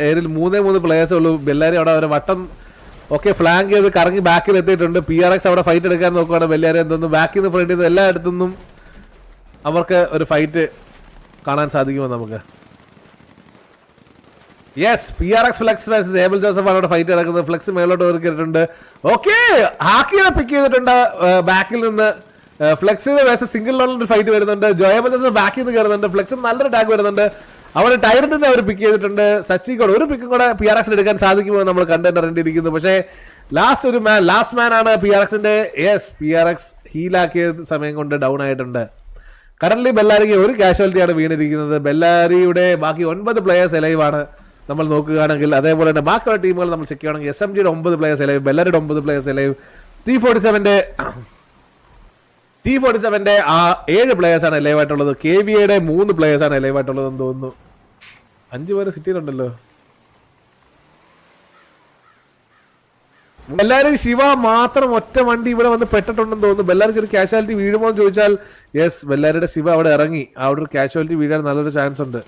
ഏരിയയിൽ 3 പ്ലേയേഴ്സേ ഉള്ളൂ. ബെല്ലാരി അവിടെ അവരെ വട്ടം ഓക്കെ ഫ്ലാങ്ക് ചെയ്ത് കറങ്ങി ബാക്കിൽ എത്തിയിട്ടുണ്ട്. PRX അവിടെ ഫൈറ്റ് എടുക്കാൻ നോക്കുകയാണ്. ബെല്ലാരി എന്തോന്നും ബാക്കിൽ നിന്ന് ഫ്രണ്ടിൽ നിന്ന് എല്ലായിടത്തുനിന്നും അവർക്ക് ഒരു ഫൈറ്റ് കാണാൻ സാധിക്കുമോ നമുക്ക്? Yes, PRX flex versus able Joseph ആണ് അവിടെ ഫൈറ്റ് നടക്കുന്നത്. ഫ്ലെക്സ് മേലോട്ട് കയറിയിട്ടുണ്ട്. ഓക്കെ, ഹാക്കിയെ പിക്ക് ചെയ്തിട്ടുണ്ട് ബാക്കിൽ നിന്ന്. ഫ്ലെക്സിന് വേഴ്സസ് സിംഗിൾ ലോണിൽ ഫൈറ്റ് വരുന്നുണ്ട്. ജോയബിൾ ജോസഫ് ബാക്കിൽ നിന്ന് കയറുന്നുണ്ട്. ഫ്ലെക്സിന് നല്ലൊരു ടാഗ് വരുന്നുണ്ട്. അവിടെ ടൈറന്റിനെ അവർ പിക്ക് ചെയ്തിട്ടുണ്ട്. സച്ചിക്കോട് ഒരു പിക്കും കൂടെ PRX എടുക്കാൻ സാധിക്കുമോ നമ്മൾ കണ്ടറിയേണ്ടിയിരിക്കുന്നു. പക്ഷേ ലാസ്റ്റ് മാൻ ആണ് PRXന്റെ. യെസ്, PRX ഹീലാക്കിയ സമയം കൊണ്ട് ഡൗൺ ആയിട്ടുണ്ട്. കറന്റ് ബെല്ലാരിക്ക് ഒരു കാഷ്വാലിറ്റിയാണ് വീണിരിക്കുന്നത്. ബെല്ലാരിയുടെ ബാക്കി 9 പ്ലേയേഴ്സ് എലൈവാണ് നമ്മൾ നോക്കുകയാണെങ്കിൽ. അതേപോലെ തന്നെ ബാക്കിയുള്ള ടീമുകൾ നമ്മൾ ചെക്ക് ചെയ്യുകയാണെങ്കിൽ SMGയുടെ 9 പ്ലേയേഴ്സ് എലൈവ്, ബെല്ലാരിയുടെ 9 പ്ലേയേഴ്സ് എലൈവ്, T47ന്റെ 7 പ്ലേയേഴ്സാണ് എലൈവായിട്ടുള്ളത്. KVയുടെ 3 പ്ലേയേഴ്സാണ് എലൈവായിട്ടുള്ളതെന്ന് തോന്നുന്നു. 5 പേര് സിറ്റിയിലുണ്ടല്ലോ. ബെല്ലാരി ശിവ മാത്രം ഒറ്റ വണ്ടി ഇവിടെ വന്ന് പെട്ടിട്ടുണ്ടെന്ന് തോന്നുന്നു. ബെല്ലാരിക്ക് ഒരു കാഷ്വാലിറ്റി വീഴുമോ എന്ന് ചോദിച്ചാൽ യെസ്, ബെല്ലാരിയുടെ ശിവ അവിടെ ഇറങ്ങി. അവിടെ ഒരു കാഷ്വാലിറ്റി വീഴാൻ നല്ലൊരു ചാൻസ് ഉണ്ട്.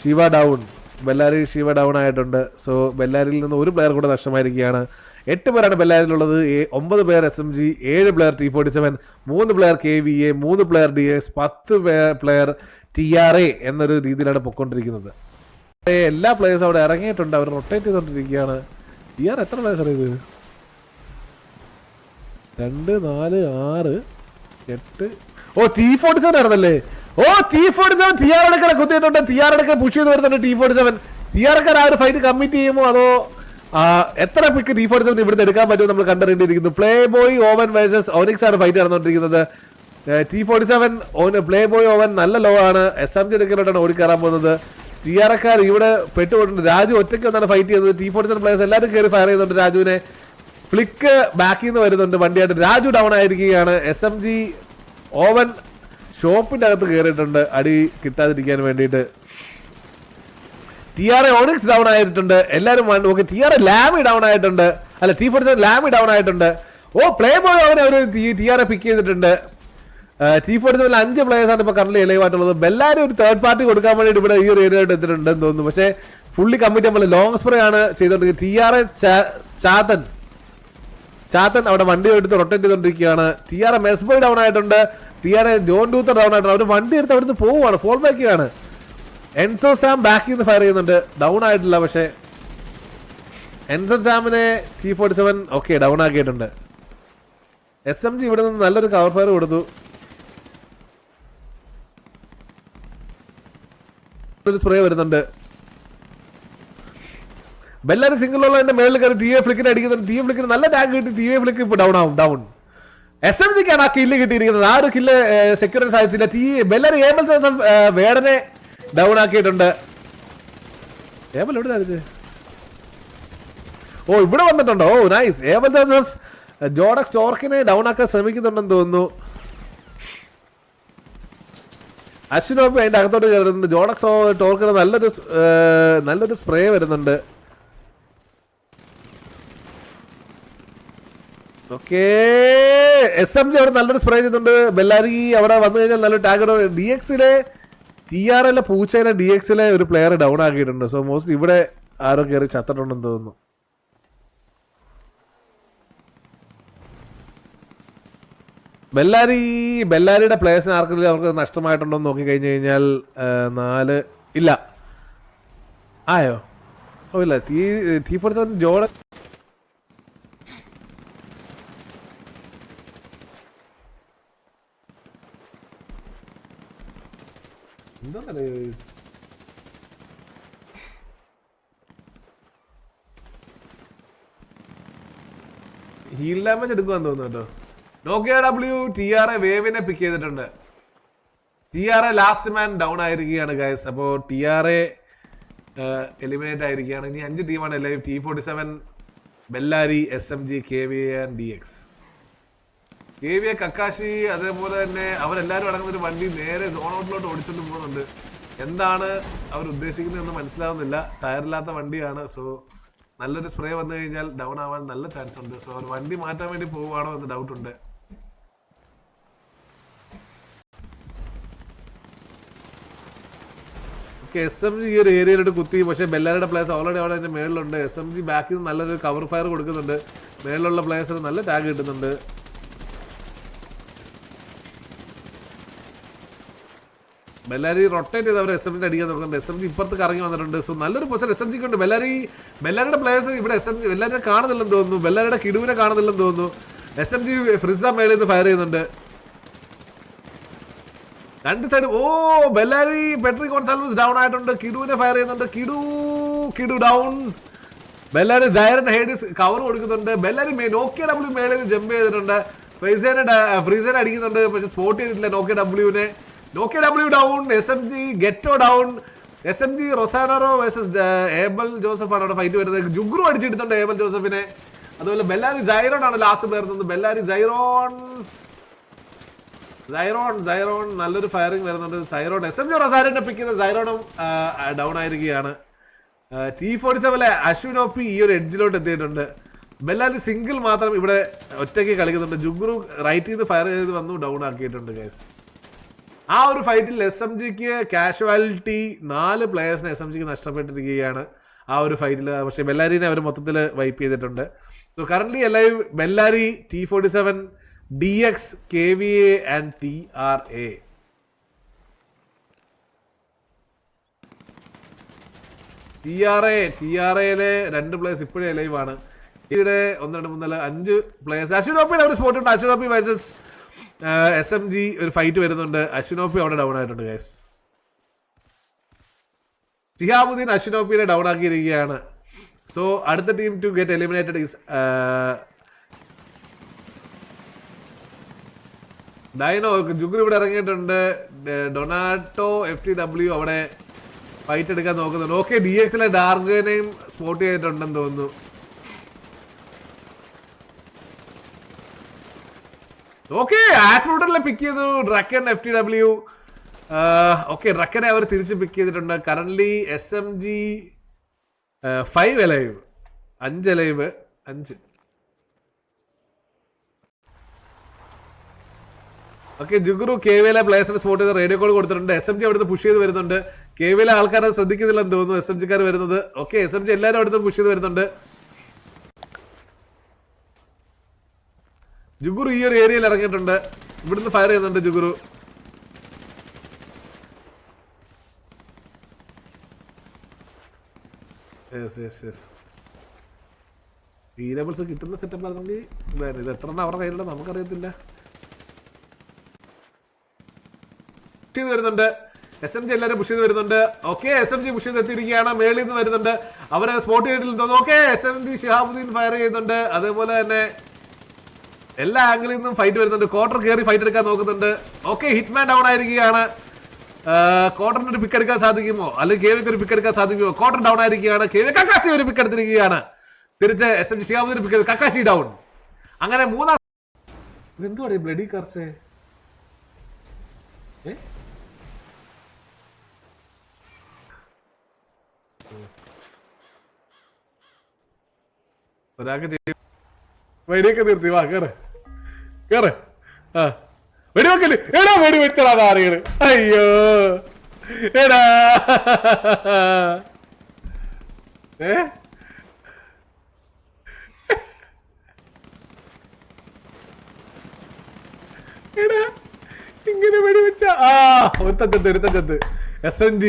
ശിവ ഡൗൺ. ബെല്ലാരി ശിവ ഡൗൺ ആയിട്ടുണ്ട്. സോ ബെല്ലാരിയിൽ നിന്ന് ഒരു പ്ലെയർ കൂടെ നഷ്ടമായിരിക്കുകയാണ്. 8 പേരാണ് ബെല്ലാരിയിലുള്ളത്. 9 പേർ SMG, 7 player T47, 3 player KVA, 3 player DS, 10 player TRA എന്നൊരു രീതിയിലാണ് പൊയ്ക്കൊണ്ടിരിക്കുന്നത്. എല്ലാ പ്ലേയേഴ്സും അവിടെ ഇറങ്ങിയിട്ടുണ്ട്. അവർ റൊട്ടേറ്റ് ചെയ്തുകൊണ്ടിരിക്കുകയാണ്. TR എത്ര പ്ലേയേഴ്സ് അറിയത്? 2, 4, 6, 8. ഓ, T47 ആയിരുന്നല്ലേ? ഓ, T47 TR എടുക്കാൻ കുത്തിയിട്ടുണ്ട്. TR എടുക്കാൻ പുഷ് ചെയ്ത് വരുന്നുണ്ട്. T47 TR ആ ഒരു ഫൈറ്റ് കമ്മിറ്റ് ചെയ്യുമോ അതോ എത്ര പിക്ക് T47 ഇവിടുന്ന് എടുക്കാൻ പറ്റുമോ നമ്മൾ കണ്ടറിയേണ്ടിയിരിക്കുന്നു. Play boy Owen versus Onyx ആണ് ഫൈറ്റ് നടന്നുകൊണ്ടിരിക്കുന്നത്. T47 പ്ലേ ബോയ് ഓവൻ നല്ല ലോ ആണ്. SMG എടുക്കലോട്ടാണ് ഓടിക്കയറാൻ പോകുന്നത്. TR ഇവിടെ പെട്ടുപോയിട്ടുണ്ട്. രാജു ഒറ്റയ്ക്ക് ഒന്നാണ് ഫൈറ്റ് ചെയ്യുന്നത്. T47 പ്ലേയേഴ്സ് എല്ലാവരും കയറി ഫയർ ചെയ്യുന്നുണ്ട് രാജുവിനെ. ഫ്ലിക്ക് ബാക്കിൽ നിന്ന് വരുന്നുണ്ട് വണ്ടിയായിട്ട്. രാജു ഡൗൺ ആയിരിക്കുകയാണ്. SMG ഓവൻ ഷോപ്പിന്റെ അകത്ത് കയറിയിട്ടുണ്ട് അടി കിട്ടാതിരിക്കാൻ വേണ്ടിയിട്ട്. TR ഓണിക്സ് ഡൗൺ ആയിട്ടുണ്ട്. എല്ലാവരും ഓക്കെ. TR ലാമി ഡൗൺ ആയിട്ടുണ്ട്. അല്ല, T47 ലാമി ഡൗൺ ആയിട്ടുണ്ട്. ഓ, പ്ലേ ബോയ് അവനെ ഒരു TR പിക്ക് ചെയ്തിട്ടുണ്ട്. T47 5 പ്ലേയേഴ്സാണ് ഇപ്പൊ കറന്റ് എലൈവായിട്ടുള്ളത്. ബെല്ലാരി ഒരു തേർഡ് പാർട്ടി കൊടുക്കാൻ വേണ്ടിയിട്ട് ഇവിടെ ഈ ഒരു ഏരിയയായിട്ട് എത്തിയിട്ടുണ്ടെന്ന് തോന്നുന്നു. പക്ഷേ ഫുള്ളി കമ്മിറ്റ് നമ്മൾ ലോങ് സ്പ്രേ ആണ് ചെയ്തോണ്ടിരിക്കുന്നത്. TR ചാത്തൻ അവിടെ വണ്ടി എടുത്ത് റൊട്ടേറ്റ് ചെയ്തോണ്ടിരിക്കുകയാണ്. TR മെസ്ബോയ് ഡൗൺ ആയിട്ടുണ്ട്. TR ജോൺ ഡൂത്തർ ഡൗൺ ആയിട്ടുണ്ട്. അവർ വണ്ടി എടുത്ത് അവിടുന്ന് പോവുകയാണ്. ഫോൾ ബാക്കിയാണ്. എൻസോ സാം ബാക്കിൽ നിന്ന് ഫയർ ചെയ്യുന്നുണ്ട്. ഡൗൺ ആയിട്ടില്ല. പക്ഷേ എൻസോ സാമിനെ T47 ഓക്കെ ഡൗൺ ആക്കിയിട്ടുണ്ട്. SMG ഇവിടെ നിന്ന് നല്ലൊരു കവർ ഫയർ കൊടുത്തു. ഒരു സ്പ്രേ വരുന്നുണ്ട്. ബെല്ലാരി സിംഗിളുള്ള എന്റെ മേളിൽ കയറി ടി എ ഫ്ലിക്കിന് അടിക്കുന്നുണ്ട്. ടി എ ഫ്ലിക്കിന് നല്ല ടാഗ് കിട്ടി. ടി എ ഫ്ലിക്ക് ഇപ്പൊ ഡൗൺ. SMGക്കാണ് ആ കില്ല് കിട്ടിയിരിക്കുന്നത്. ആ ഒരു കില്ല് സെക്യൂർ ചെയ്യാൻ സാധിച്ചില്ല. ബെല്ലാരി ഏബൽ ജോസഫ് വേടനെ ഡൗൺ ആക്കിയിട്ടുണ്ട്. ഏബൽ എവിടെ കാണിച്ചേ? ഓ ഇവിടെ വന്നിട്ടുണ്ടോ? ഓ നൈസ്. ഏബൽ ജോസഫ് ജോഡക്സ് ടോർക്കിനെ ഡൗൺ ആക്കാൻ ശ്രമിക്കുന്നുണ്ടെന്ന് തോന്നുന്നു. അശ്വിനോപ്പി അതിന്റെ അകത്തോട്ട് കയറുന്നുണ്ട്. ജോഡക്സ് ടോർക്കിന് നല്ലൊരു സ്പ്രേ വരുന്നുണ്ട്. ഓക്കെ SMG അവിടെ നല്ലൊരു സ്പ്രേ ചെയ്തിട്ടുണ്ട്. ബെല്ലാരി അവിടെ വന്നു കഴിഞ്ഞാൽ നല്ലൊരു ടാഗ്. DXലെ TRL പൂച്ചയിലെ DXലെ ഒരു പ്ലെയർ ഡൗൺ ആക്കിയിട്ടുണ്ട്. സോ മോസ്റ്റ്ലി ഇവിടെ ആരോ കയറി ചത്തിട്ടുണ്ടെന്ന് തോന്നുന്നു. ബെല്ലാരിയുടെ പ്ലേയേഴ്സിന് ആർക്കെങ്കിലും അവർക്ക് നഷ്ടമായിട്ടുണ്ടോ എന്ന് നോക്കി കഴിഞ്ഞു കഴിഞ്ഞാൽ 4 ഇല്ല. ആയോ? ഓ ഇല്ല. തീപ്പെടുത്ത ജോഡക്സ് എന്താ ഹീൽ ഡാമേജ് എടുക്കുവാന്ന് തോന്നുന്നു കേട്ടോ. നോക്കിയ W TRA വേവിനെ പിക്ക് ചെയ്തിട്ടുണ്ട്. TRA ലാസ്റ്റ് മാൻ ഡൗൺ ആയിരിക്കുകയാണ് ഗൈസ്. അപ്പോൾ TRA എലിമിനേറ്റ് ആയിരിക്കുകയാണ്. ഇനി 5 ടീമാണ് live. T47, Bellary, SMG, KVA and DX. KVA, Kakashi, അതേപോലെ തന്നെ അവരെല്ലാവരും അടങ്ങുന്ന ഒരു വണ്ടി നേരെ സോൺ ഔട്ടിലോട്ട് ഓടിച്ചുകൊണ്ട് പോകുന്നുണ്ട്. എന്താണ് അവർ ഉദ്ദേശിക്കുന്നതെന്ന് മനസ്സിലാവുന്നില്ല. ടയറില്ലാത്ത വണ്ടിയാണ്. സോ നല്ലൊരു സ്പ്രേ വന്നു കഴിഞ്ഞാൽ ഡൗൺ ആവാൻ നല്ല ചാൻസ് ഉണ്ട്. സോ അവർ വണ്ടി മാറ്റാൻ വേണ്ടി പോവുകയാണോ എന്ന് ഡൗട്ട് ഉണ്ട്. SMG ഈ ഒരു ഏരിയയിലോട്ട് കുത്തി. പക്ഷേ ബെല്ലാരിയുടെ പ്ലേയേഴ്സ് ഓൾറെഡി അവിടെ അതിന്റെ മേളിലുണ്ട്. SMG ബാക്കിൽ നിന്ന് നല്ലൊരു കവർ ഫയർ കൊടുക്കുന്നുണ്ട്. മേളിലുള്ള പ്ലേയേഴ്സിന് നല്ല ടാഗ് കിട്ടുന്നുണ്ട്. ബെല്ലാരി റൊട്ടേറ്റ് ചെയ്ത് അവർ SMG അടിക്കാൻ നോക്കുന്നുണ്ട്. SMG ഇപ്പുറത്ത് കറങ്ങി വന്നിട്ടുണ്ട്. സോ നല്ലൊരു പൊസിഷൻ SMGക്ക് ഉണ്ട്. ബെല്ലാരിയുടെ പ്ലേയേഴ്സ് ഇവിടെ ബെല്ലാരിനെ കാണുന്നില്ലെന്ന് തോന്നുന്നു. ബെല്ലാരിയുടെ കിടുവിനെ കാണുന്നില്ലെന്ന് തോന്നുന്നു. SMG ഫ്രിസ മേളിൽ നിന്ന് ഫയർ ചെയ്യുന്നുണ്ട്. 2 സൈഡ്. ഓ ബെല്ലാരി പെട്രി കോൺസാൽവസ് ഡൗൺ ആയിട്ടുണ്ട്. കിടുവിനെ ഫയർ ചെയ്യുന്നുണ്ട്. കിടു down. Bellary Siren Hades cover കൊടുക്കുന്നുണ്ട്. ബെല്ലാരി നോക്കിയ W മേളിൽ ജമ്പ് ചെയ്തിട്ടുണ്ട്. ഫ്രീസനെ അടിക്കുന്നുണ്ട്. പക്ഷെ സ്പോട്ട് ചെയ്തിട്ടില്ല നോക്കിയ Wനെ. Nokia W down. SMG Ghetto down. SMG Rosanero versus Abel Joseph ആണ് അവിടെ ഫൈറ്റ് വരുന്നത്. ജുഗ്രു അടിച്ചെടുത്തുണ്ട് ഏബൽ ജോസഫിനെ. അതുപോലെ ബെല്ലാരി സൈറോൺ ആണ് ലാസ്റ്റ് പ്ലെയർ. ബെല്ലാരി സൈറോൺ നല്ലൊരു ഫയറിംഗ് വരുന്നുണ്ട്. സൈറോൺ SMG റൊസാനറിനെ പിക്ക് ചെയ്ത സൈറോണും ഡൗൺ ആയിരിക്കുകയാണ്. T47 അശ്വിനോപ്പി ഈ ഒരു എഡ്ജിലോട്ട് എത്തിയിട്ടുണ്ട്. ബെല്ലാരി സിംഗിൾ മാത്രം ഇവിടെ ഒറ്റയ്ക്ക് കളിക്കുന്നുണ്ട്. ജുഗ്രു റൈറ്റിൽ നിന്ന് ഫയർ ചെയ്ത് വന്നു ഡൗൺ ആക്കിയിട്ടുണ്ട് ഗൈസ്. ആ ഒരു ഫൈറ്റിൽ SMGക്ക് കാഷ്വാലിറ്റി 4 പ്ലെയേഴ്സിനെ SMGക്ക് നഷ്ടപ്പെട്ടിരിക്കുകയാണ് ആ ഒരു ഫൈറ്റിൽ. പക്ഷെ ബെല്ലാരിനെ അവർ മൊത്തത്തിൽ വൈപ്പ് ചെയ്തിട്ടുണ്ട്. So current live Bellary, T47, DX, KVA and TRA. TRAയിലെ 2 players ഇപ്പോഴേ ലൈവ് ആണ്. ഇവിടെ 1, 2, 3, 4, 5 പ്ലേയേഴ്സ്. അശ്വിനോപ്പിയുടെ ഒരു സ്പോട്ട് ഉണ്ട്. അശ്വിനോപ്പി വേഴ്സസ് SMG ഒരു ഫൈറ്റ് വരുന്നുണ്ട്. അശ്വിനോപ്പി അവിടെ ഡൗൺ ആയിട്ടുണ്ട് ഗൈസ്. ഷിഹാബുദ്ദീൻ അശ്വിനോപ്പിനെ ഡൗൺ ആക്കിയിരിക്കുകയാണ്. സോ അടുത്ത team to get eliminated is Dino. ജുഗ്രു ഇവിടെ ഇറങ്ങിയിട്ടുണ്ട്. ഡൊണാട്ടോ FTW അവിടെ ഫൈറ്റ് എടുക്കാൻ നോക്കുന്നുണ്ട്. ഓക്കെ DXലെ ഡാർഗനെയും സ്പോട്ട് ചെയ്തിട്ടുണ്ടെന്ന് തോന്നുന്നു. ഓക്കെ ആസ്പ്രൂട്ടറിലെ പിക്ക് ചെയ്തു ഡ്രക്കൻ FTW. ഓക്കെ ഡ്രക്കനെ അവർ തിരിച്ച് പിക്ക് ചെയ്തിട്ടുണ്ട്. Current SMG 5 alive, 5 alive, 5. Okay ജുഗ്രു KVലെ പ്ലേയേഴ്സിനെ സ്പോട്ട് ചെയ്ത് റേഡിയോ കോൾ കൊടുത്തിട്ടുണ്ട്. SMG അവിടുന്ന് പുഷ് ചെയ്ത് വരുന്നുണ്ട്. KVലെ ആൾക്കാരെ ശ്രദ്ധിക്കുന്നില്ലെന്ന് തോന്നുന്നു SMGക്കാർ വരുന്നത്. ഓക്കെ SMG എല്ലാവരും അവിടുന്ന് പുഷ് ചെയ്ത് വരുന്നുണ്ട്. ജുഗുറു ഈ ഒരു ഏരിയയിൽ ഇറങ്ങിയിട്ടുണ്ട്. ഇവിടുന്ന് ഫയർ ചെയ്യുന്നുണ്ട് ജുഗുറു. വീരബിൾസ് കിട്ടുന്ന സെറ്റപ്പ് ആണെങ്കിൽ ഇത് എത്ര അവരുടെ കയ്യിലുള്ള നമുക്കറിയത്തില്ല. വരുന്നുണ്ട് SMG എല്ലാവരും പുഷ് ചെയ്ത് വരുന്നുണ്ട്. ഓക്കെ, SMG പുഷ് ചെയ്ത് എത്തിയിരിക്കുകയാണ്. മേളിൽ നിന്ന് വരുന്നുണ്ട്, അവരെ സ്പോട്ട് ചെയ്തിട്ട് തോന്നുന്നു. ഓക്കെ, SMG ഷിഹാബുദ്ദീൻ ഫയർ ചെയ്യുന്നുണ്ട്. അതേപോലെ തന്നെ എല്ലാ ആംഗിളിൽ നിന്നും ഫൈറ്റ് വരുന്നുണ്ട്. ക്വാർട്ടർ കയറി ഫൈറ്റ് എടുക്കാൻ നോക്കുന്നുണ്ട്. ഓക്കെ, ഹിറ്റ്മാൻ ഡൗൺ ആയിരിക്കുകയാണ്. ക്വാർട്ടറിന് ഒരു പിക്ക് എടുക്കാൻ സാധിക്കുമോ, അല്ലെങ്കിൽ കേവിക്ക് ഒരു പിക്ക് എടുക്കാൻ സാധിക്കുമോ? ക്വാർട്ടർ ഡൗൺ ആയിരിക്കുകയാണ്. കേവി കക്കാശി ഒരു പിക്ക് എടുത്തിരിക്കുകയാണ്. തിരിച്ച് SMG ഷിഹാബുദ്ദീൻ പിക്ക് എടുത്ത് കക്കാശി ഡൗൺ. അങ്ങനെ മൂന്നാം ഇതെന്തുവാണ് ബ്ലഡി കാർസേ? ഒരാൾക്ക് ചെയ്യും. വെടിയൊക്കെ നിർത്തി, വാ കേറ് കേറ്. ആ വെടിവെക്കല്. എടാ വെടി വെച്ചടാ നാറികള്. അയ്യോ എടാ എടാ ഇങ്ങനെ വെടിവെച്ച. ആ ഒരുത്തഞ്ചത്ത് SMG